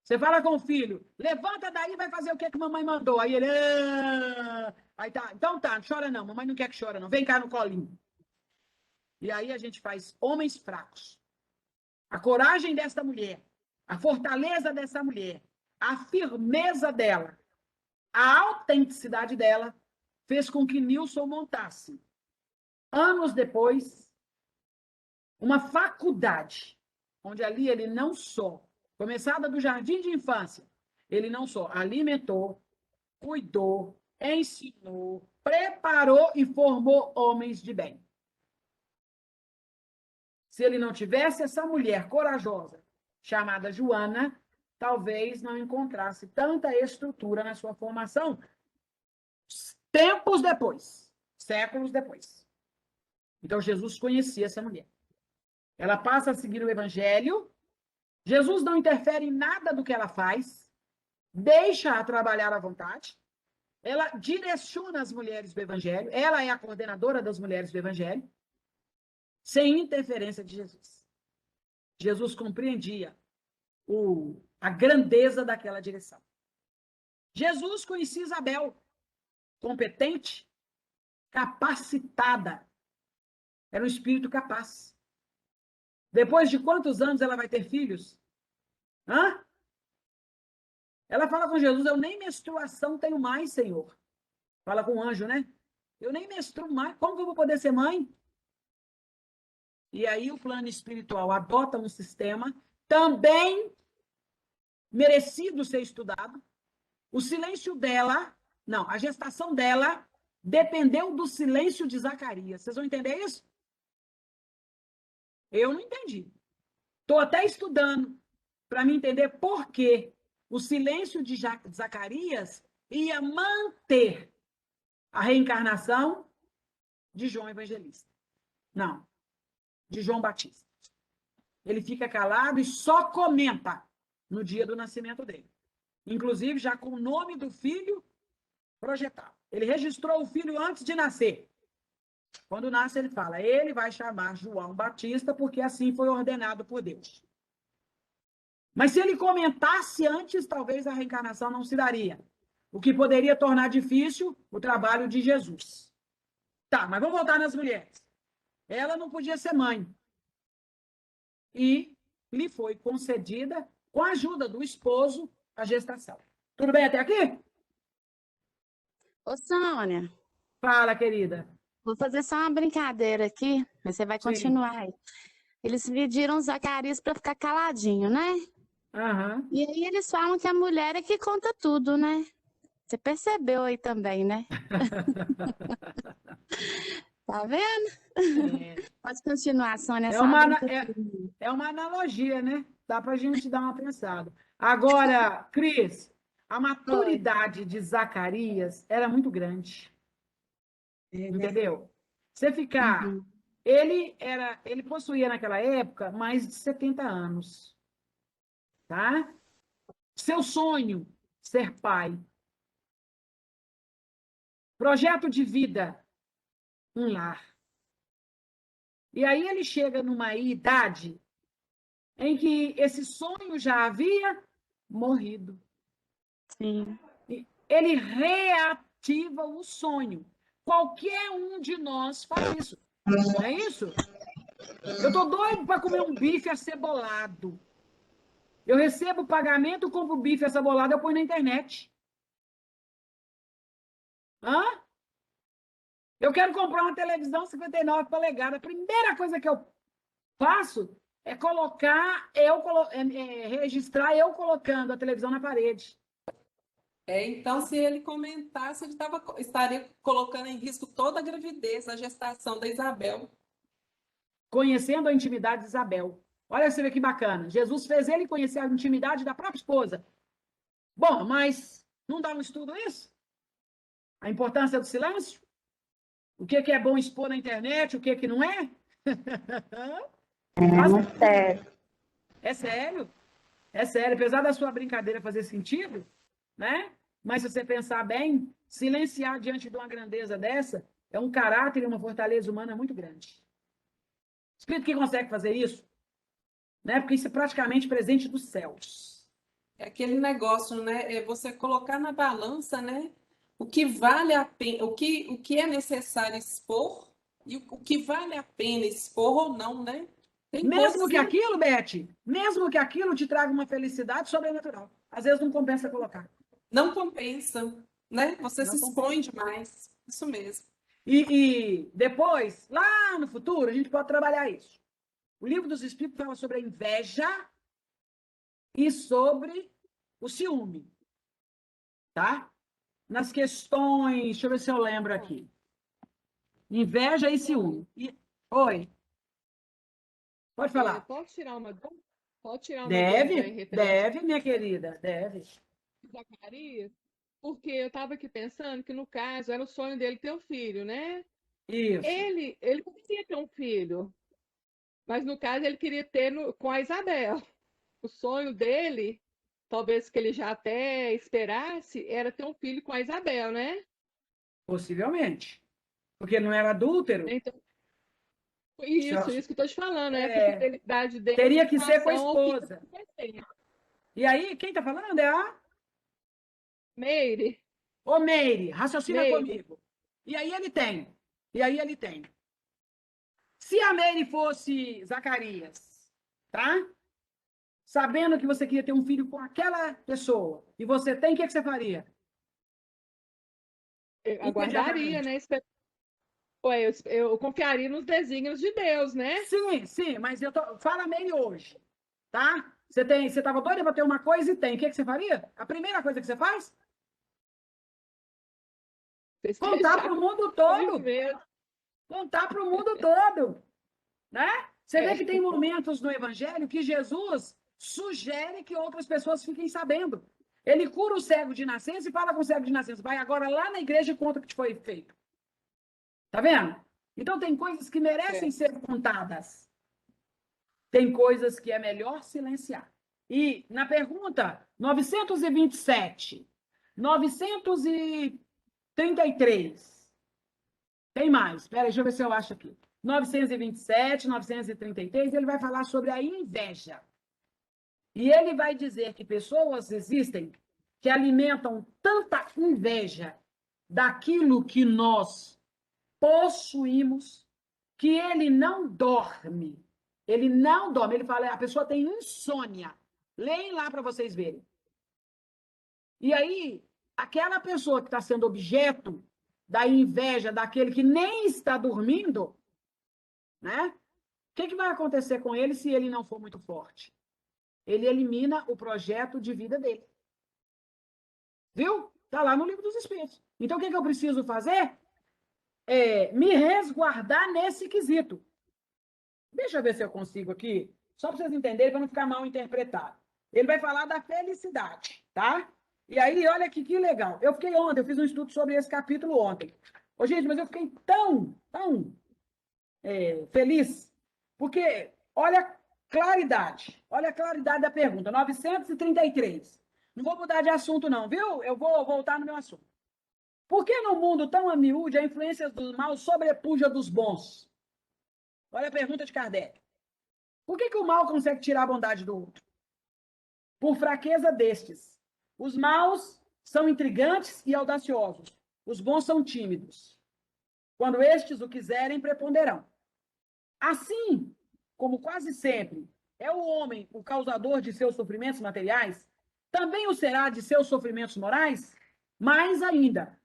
Speaker 1: Você fala com o filho, levanta daí, vai fazer o que a mamãe mandou. Aí ele, aí tá, então tá, não chora não, mamãe não quer que chora não, vem cá no colinho. E aí a gente faz homens fracos. A coragem dessa mulher, a fortaleza dessa mulher, a firmeza dela, a autenticidade dela, fez com que Nilson montasse, anos depois, uma faculdade, onde ali ele não só, começada do jardim de infância, ele não só alimentou, cuidou, ensinou, preparou e formou homens de bem. Se ele não tivesse essa mulher corajosa, chamada Joana, talvez não encontrasse tanta estrutura na sua formação tempos depois, séculos depois. Então, Jesus conhecia essa mulher. Ela passa a seguir o evangelho. Jesus não interfere em nada do que ela faz, deixa-a trabalhar à vontade. Ela direciona as mulheres do evangelho. Ela é a coordenadora das mulheres do evangelho, sem interferência de Jesus. Jesus compreendia a grandeza daquela direção. Jesus conhecia Isabel, competente, capacitada. Era um espírito capaz. Depois de quantos anos ela vai ter filhos? Hã? Ela fala com Jesus, eu nem menstruação tenho mais, Senhor. Fala com o anjo, né? Eu nem menstruo mais, como que eu vou poder ser mãe? E aí o plano espiritual adota um sistema também merecido ser estudado. O silêncio dela, não, a gestação dela dependeu do silêncio de Zacarias. Vocês vão entender isso? Eu não entendi. Estou até estudando para me entender por que o silêncio de Zacarias ia manter a reencarnação de João Evangelista. Não, de João Batista. Ele fica calado e só comenta no dia do nascimento dele. Inclusive, já com o nome do filho projetado. Ele registrou o filho antes de nascer. Quando nasce, ele fala, ele vai chamar João Batista, porque assim foi ordenado por Deus. Mas se ele comentasse antes, talvez a reencarnação não se daria. O que poderia tornar difícil o trabalho de Jesus. Tá, mas vamos voltar nas mulheres. Ela não podia ser mãe. E lhe foi concedida, com a ajuda do esposo, a gestação. Tudo bem até aqui?
Speaker 3: Ô, Sônia,
Speaker 1: Fala, querida.
Speaker 3: vou fazer só uma brincadeira aqui, mas você vai
Speaker 1: Sim.
Speaker 3: continuar aí. Eles pediram Zacarias para ficar caladinho, né?
Speaker 1: Aham.
Speaker 3: E aí eles falam que a mulher é que conta tudo, né? Você percebeu aí também, né? Tá vendo? Pode continuar, Sônia.
Speaker 1: É uma analogia, né? Dá para a gente dar uma pensada. Agora, Cris, a maturidade de Zacarias era muito grande. Entendeu? Você ficar.
Speaker 3: Uhum.
Speaker 1: Ele possuía naquela época mais de 70 anos. Tá? Seu sonho, ser pai. Projeto de vida, um lar. E aí ele chega numa idade em que esse sonho já havia morrido.
Speaker 3: Sim.
Speaker 1: Ele reativa o sonho. Qualquer um de nós faz isso. Não é isso? Eu tô doido para comer um bife acebolado. Eu recebo o pagamento, compro o bife acebolado, eu ponho na internet. Hã? Eu quero comprar uma televisão 59 polegadas. A primeira coisa que eu faço é registrar eu colocando a televisão na parede.
Speaker 2: Então, se ele comentasse, ele estaria colocando em risco toda a gravidez, a gestação da Isabel.
Speaker 1: Conhecendo a intimidade de Isabel. Olha, você vê que bacana. Jesus fez ele conhecer a intimidade da própria esposa. Bom, mas não dá um estudo isso? A importância do silêncio? O que é bom expor na internet, o que não é?
Speaker 3: É muito sério.
Speaker 1: É sério. É sério. Apesar da sua brincadeira fazer sentido, né? Mas se você pensar bem, silenciar diante de uma grandeza dessa é um caráter e uma fortaleza humana muito grande. Espírito que consegue fazer isso, né? Porque isso é praticamente presente dos céus.
Speaker 2: É aquele negócio, né? É você colocar na balança, né? O que vale a pena, o que é necessário expor e o que vale a pena expor ou não, né? Tem
Speaker 1: Mesmo
Speaker 2: coisas
Speaker 1: que aquilo, Beth, mesmo que aquilo te traga uma felicidade sobrenatural. Às vezes não compensa colocar.
Speaker 2: não compensa, né? Você
Speaker 1: Não
Speaker 2: se expõe demais. Isso mesmo.
Speaker 1: E depois, lá no futuro, a gente pode trabalhar isso. O livro dos Espíritos fala sobre a inveja e sobre o ciúme. Tá? Nas questões, deixa eu ver se eu lembro aqui. Inveja e ciúme. Oi. Pode falar.
Speaker 4: Posso tirar uma dúvida? Pode tirar uma dúvida aí referente
Speaker 1: Deve, minha querida, deve.
Speaker 4: a Zacarias? Porque eu estava aqui pensando que, no caso, era o sonho dele ter um filho, né?
Speaker 1: Isso.
Speaker 4: Ele queria ter um filho, mas, no caso, ele queria ter com a Isabel. O sonho dele, talvez que ele já até esperasse, era ter um filho com a Isabel, né?
Speaker 1: Possivelmente. Porque não era adúltero.
Speaker 4: Então, isso que eu estou te falando, né? Essa
Speaker 1: É,
Speaker 4: fidelidade dele
Speaker 1: teria
Speaker 4: em
Speaker 1: que ser com a
Speaker 4: relação ao filho
Speaker 1: esposa.
Speaker 4: que vai ter.
Speaker 1: E aí, quem está falando é a
Speaker 4: Meire,
Speaker 1: Ô Meire, raciocina
Speaker 4: Meire,
Speaker 1: comigo. E aí ele tem. Se a Meire fosse Zacarias, tá? Sabendo que você queria ter um filho com aquela pessoa, e você tem, o que você faria?
Speaker 4: eu aguardaria, né? Ué, eu confiaria nos desígnios de Deus, né?
Speaker 1: Sim, mas fala a Meire hoje, tá? Você estava doida para ter uma coisa e tem. O que você faria? A primeira coisa que você faz? Contar para o mundo todo. Contar para o mundo todo. Né? Você vê que tem momentos no Evangelho que Jesus sugere que outras pessoas fiquem sabendo. Ele cura o cego de nascença e fala com o cego de nascença. Vai agora lá na igreja e conta o que te foi feito. Tá vendo? Então tem coisas que merecem ser contadas. Tem coisas que é melhor silenciar. E na pergunta 927, 933. Tem mais. Espera, deixa eu ver se eu acho aqui. 927, 933, ele vai falar sobre a inveja. E ele vai dizer que pessoas existem que alimentam tanta inveja daquilo que nós possuímos, que ele não dorme. Ele não dorme. Ele fala, a pessoa tem insônia. Leem lá para vocês verem. E aí, aquela pessoa que está sendo objeto da inveja daquele que nem está dormindo, né? O que vai acontecer com ele se ele não for muito forte? Ele elimina o projeto de vida dele. Viu? Está lá no Livro dos Espíritos. Então, o que eu preciso fazer? Me resguardar nesse quesito. Deixa eu ver se eu consigo aqui, só para vocês entenderem, para não ficar mal interpretado. Ele vai falar da felicidade, tá? E aí, olha aqui que legal. Eu fiz um estudo sobre esse capítulo ontem. Ô, gente, mas eu fiquei tão feliz, porque olha a claridade da pergunta, 933. Não vou mudar de assunto, não, viu? Eu vou voltar no meu assunto. Por que no mundo tão a miúde a influência do mal sobrepuja dos bons? Olha a pergunta de Kardec. Por que o mal consegue tirar a bondade do outro? Por fraqueza destes. Os maus são intrigantes e audaciosos. Os bons são tímidos. Quando estes o quiserem, preponderão. Assim, como quase sempre é o homem o causador de seus sofrimentos materiais, também o será de seus sofrimentos morais? Mais ainda,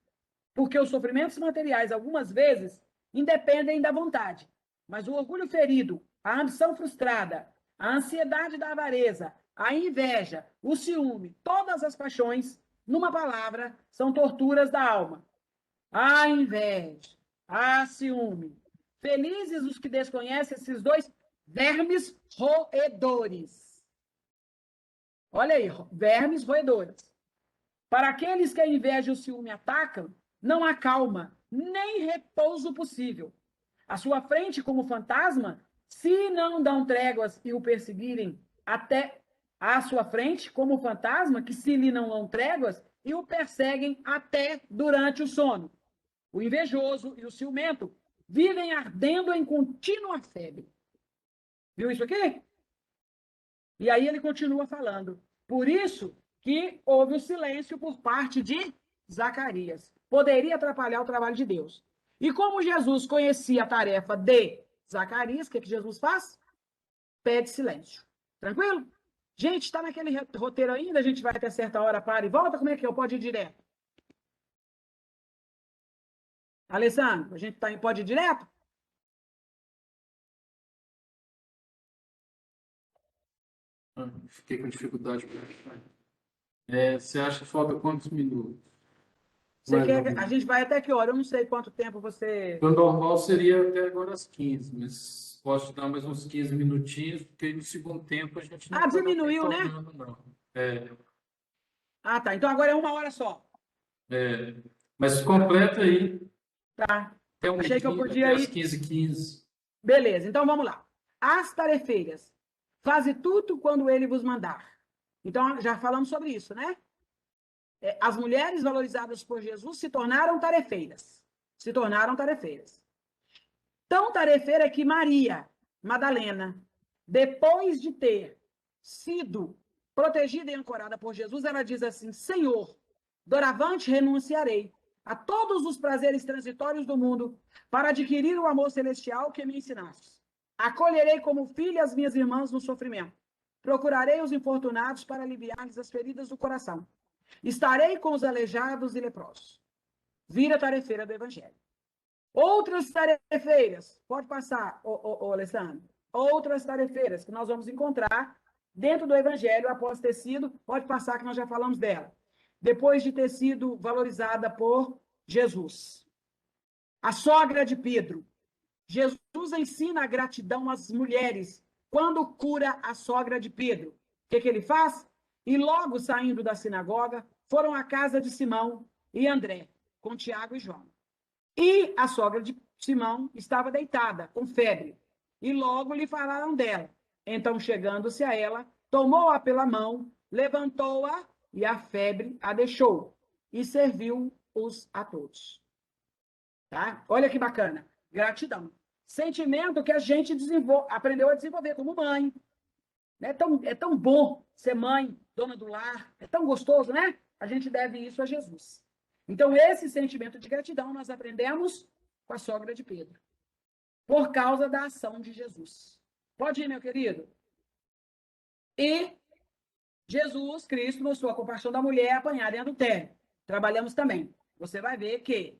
Speaker 1: porque os sofrimentos materiais, algumas vezes, independem da vontade. Mas o orgulho ferido, a ambição frustrada, a ansiedade da avareza, a inveja, o ciúme, todas as paixões, numa palavra, são torturas da alma. A inveja, a ciúme. Felizes os que desconhecem esses dois vermes roedores. Olha aí, vermes roedores. Para aqueles que a inveja e o ciúme atacam, não há calma, nem repouso possível. À sua frente, como fantasma, se não dão tréguas e o perseguirem até à sua frente, como fantasma, que se lhe não dão tréguas e o perseguem até durante o sono. O invejoso e o ciumento vivem ardendo em contínua febre. Viu isso aqui? E aí ele continua falando. Por isso que houve o silêncio por parte de Zacarias. Poderia atrapalhar o trabalho de Deus. E como Jesus conhecia a tarefa de Zacarias, o que Jesus faz? Pede silêncio. Tranquilo? Gente, está naquele roteiro ainda? A gente vai até certa hora, para e volta? Como é que eu pode ir direto? Alessandro, a gente pode ir direto?
Speaker 7: Fiquei com dificuldade. Você acha que falta quantos minutos?
Speaker 1: Você quer, a gente vai até que hora? Eu não sei quanto tempo você...
Speaker 7: O normal seria até agora às 15, mas posso dar mais uns 15 minutinhos, porque no segundo tempo a gente não
Speaker 1: diminuiu, né?
Speaker 7: Não.
Speaker 1: Ah, tá. Então agora é 1 hora só.
Speaker 7: Mas completa aí.
Speaker 1: Tá.
Speaker 7: Até
Speaker 1: Achei que eu podia
Speaker 7: até
Speaker 1: ir...
Speaker 7: às 15h15.
Speaker 1: Beleza, então vamos lá. As tarefeiras. Faze tudo quando ele vos mandar. Então, já falamos sobre isso, né? As mulheres valorizadas por Jesus se tornaram tarefeiras. Se tornaram tarefeiras. Tão tarefeira que Maria Madalena, depois de ter sido protegida e ancorada por Jesus, ela diz assim: Senhor, doravante renunciarei a todos os prazeres transitórios do mundo para adquirir o amor celestial que me ensinastes. Acolherei como filha as minhas irmãs no sofrimento. Procurarei os infortunados para aliviar-lhes as feridas do coração. Estarei com os aleijados e leprosos. Vira tarefeira do Evangelho. Outras tarefeiras, pode passar, Alessandro, outras tarefeiras que nós vamos encontrar dentro do Evangelho após ter sido, pode passar que nós já falamos dela, depois de ter sido valorizada por Jesus. A sogra de Pedro. Jesus ensina a gratidão às mulheres quando cura a sogra de Pedro. O que ele faz? E logo saindo da sinagoga, foram à casa de Simão e André, com Tiago e João. E a sogra de Simão estava deitada, com febre, e logo lhe falaram dela. Então, chegando-se a ela, tomou-a pela mão, levantou-a e a febre a deixou, e serviu-os a todos. Tá? Olha que bacana. Gratidão. Sentimento que a gente aprendeu a desenvolver como mãe. É tão bom ser mãe, dona do lar, é tão gostoso, né? A gente deve isso a Jesus. Então, esse sentimento de gratidão nós aprendemos com a sogra de Pedro, por causa da ação de Jesus. Pode ir, meu querido? E Jesus Cristo mostrou a compaixão da mulher apanhada em adultério. Trabalhamos também. Você vai ver que,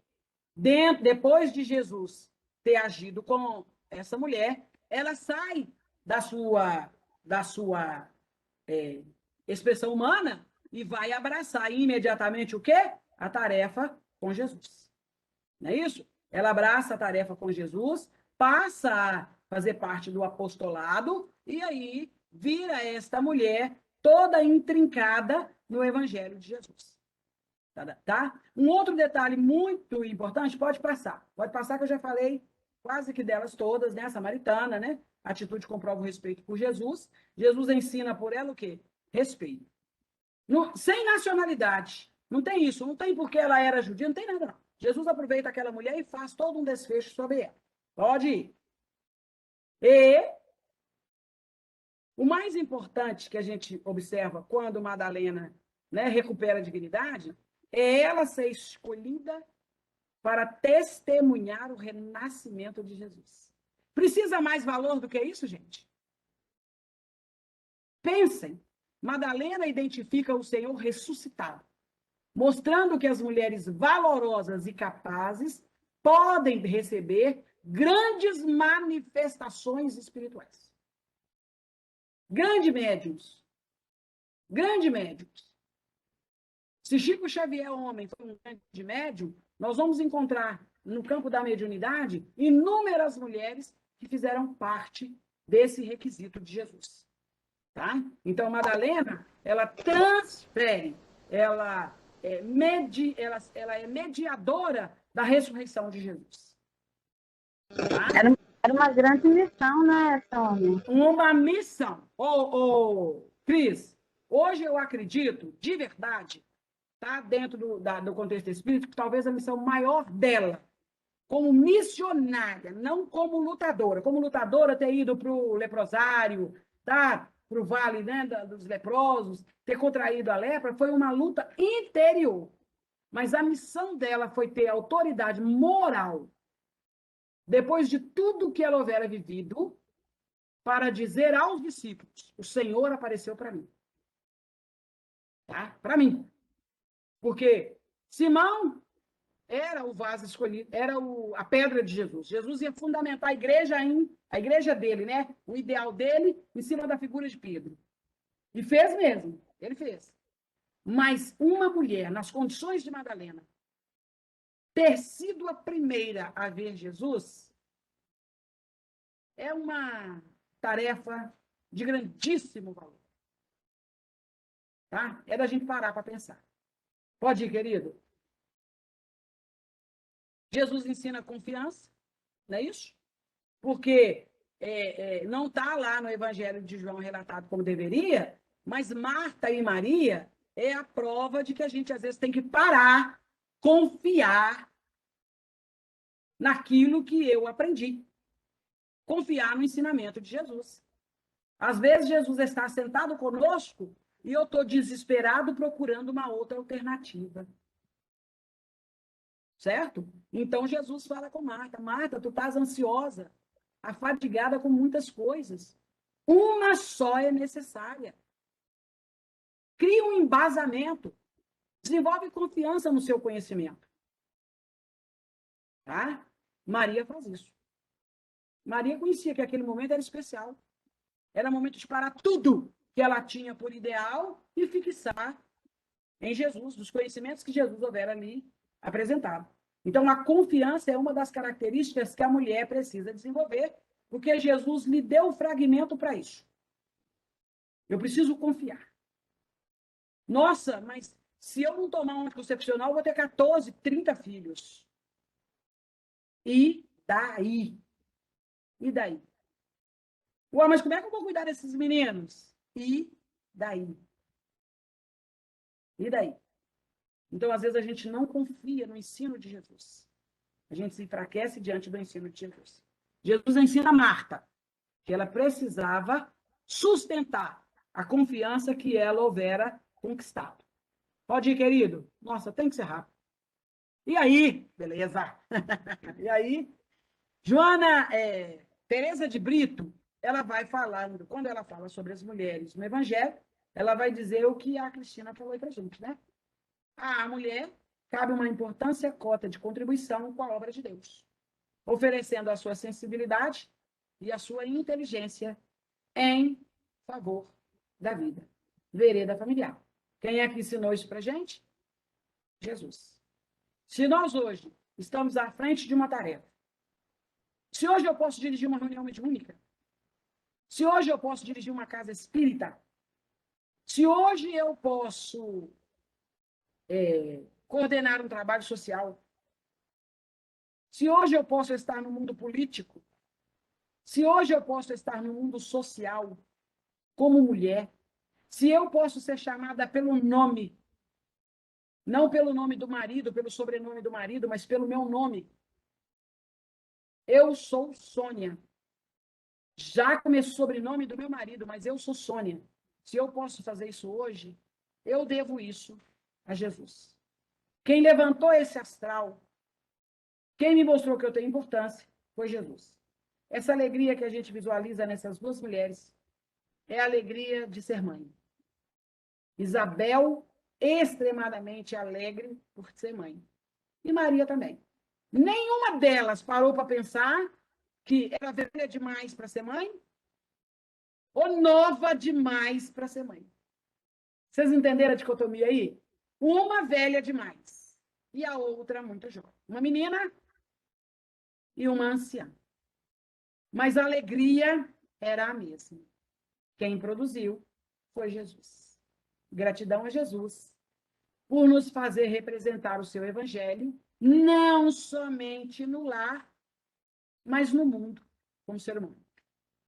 Speaker 1: depois de Jesus ter agido com essa mulher, ela sai da sua expressão humana e vai abraçar imediatamente o quê? A tarefa com Jesus. Não é isso? Ela abraça a tarefa com Jesus, passa a fazer parte do apostolado e aí vira esta mulher toda intrincada no Evangelho de Jesus. Tá? Um outro detalhe muito importante, pode passar que eu já falei quase que delas todas, né? A samaritana, né? Atitude comprova o respeito por Jesus. Jesus ensina por ela o quê? Respeito. Sem nacionalidade. Não tem isso. Não tem porque ela era judia, não tem nada, não. Jesus aproveita aquela mulher e faz todo um desfecho sobre ela. Pode ir. E o mais importante que a gente observa quando Madalena, né, recupera a dignidade é ela ser escolhida para testemunhar o renascimento de Jesus. Precisa mais valor do que isso, gente? Pensem. Madalena identifica o Senhor ressuscitado, mostrando que as mulheres valorosas e capazes podem receber grandes manifestações espirituais. Grandes médiuns. Se Chico Xavier, homem, foi um grande médium, nós vamos encontrar no campo da mediunidade inúmeras mulheres que fizeram parte desse requisito de Jesus. Tá? Então, Madalena, ela transfere, ela é mediadora da ressurreição de Jesus. Tá?
Speaker 3: Era uma grande missão, né, Sônia?
Speaker 1: Uma missão. Cris, hoje eu acredito, de verdade, tá? Dentro do contexto espírita, que talvez a missão maior dela, como missionária, não como lutadora. Como lutadora, ter ido para o leprosário, tá? Para o vale, né, dos leprosos, ter contraído a lepra, foi uma luta interior. Mas a missão dela foi ter autoridade moral, depois de tudo que ela houvera vivido, para dizer aos discípulos: o Senhor apareceu para mim. Tá? Para mim. Porque Simão era o vaso escolhido, era a pedra de Jesus. Jesus ia fundamentar a igreja dele, né? O ideal dele, em cima da figura de Pedro. E fez mesmo, ele fez. Mas uma mulher, nas condições de Madalena, ter sido a primeira a ver Jesus, é uma tarefa de grandíssimo valor. Tá? É da gente parar para pensar. Pode ir, querido? Jesus ensina confiança, não é isso? Porque não está lá no Evangelho de João relatado como deveria, mas Marta e Maria é a prova de que a gente, às vezes, tem que parar, confiar naquilo que eu aprendi. Confiar no ensinamento de Jesus. Às vezes, Jesus está sentado conosco e eu estou desesperado procurando uma outra alternativa. Certo? Então, Jesus fala com Marta: Marta, tu estás ansiosa, afadigada com muitas coisas. Uma só é necessária. Cria um embasamento. Desenvolve confiança no seu conhecimento. Tá? Maria faz isso. Maria conhecia que aquele momento era especial. Era momento de parar tudo que ela tinha por ideal e fixar em Jesus, dos conhecimentos que Jesus houvera ali apresentado. Então, a confiança é uma das características que a mulher precisa desenvolver, porque Jesus lhe deu o fragmento para isso. Eu preciso confiar. Nossa, mas se eu não tomar um anticoncepcional, eu vou ter 14, 30 filhos. E daí? E daí? Ué, mas como é que eu vou cuidar desses meninos? E daí? E daí? Então, às vezes, a gente não confia no ensino de Jesus. A gente se enfraquece diante do ensino de Jesus. Jesus ensina a Marta que ela precisava sustentar a confiança que ela houvera conquistado. Pode ir, querido? Nossa, tem que ser rápido. E aí? Beleza. E aí? Joana Teresa de Brito, ela vai falando, quando ela fala sobre as mulheres no Evangelho, ela vai dizer o que a Cristina falou aí pra gente, né? À mulher cabe uma importância cota de contribuição com a obra de Deus, oferecendo a sua sensibilidade e a sua inteligência em favor da vida. Vereda familiar. Quem é que ensinou isso pra gente? Jesus. Se nós hoje estamos à frente de uma tarefa, se hoje eu posso dirigir uma reunião mediúnica, se hoje eu posso dirigir uma casa espírita, se hoje eu posso coordenar um trabalho social, se hoje eu posso estar no mundo político, se hoje eu posso estar no mundo social como mulher, Se eu posso ser chamada pelo nome, não pelo nome do marido, pelo sobrenome do marido, mas pelo meu nome. Eu sou Sônia. Já começou o sobrenome do meu marido, mas eu sou Sônia. Se eu posso fazer isso hoje, eu devo isso a Jesus. Quem levantou esse astral, quem me mostrou que eu tenho importância, foi Jesus. Essa alegria que a gente visualiza nessas duas mulheres é a alegria de ser mãe. Isabel, extremadamente alegre por ser mãe. E Maria também. Nenhuma delas parou para pensar que era velha demais para ser mãe ou nova demais para ser mãe. Vocês entenderam a dicotomia aí? Uma velha demais e a outra muito jovem. Uma menina e uma anciã. Mas a alegria era a mesma. Quem produziu foi Jesus. Gratidão a Jesus por nos fazer representar o seu evangelho, não somente no lar, mas no mundo, como ser humano.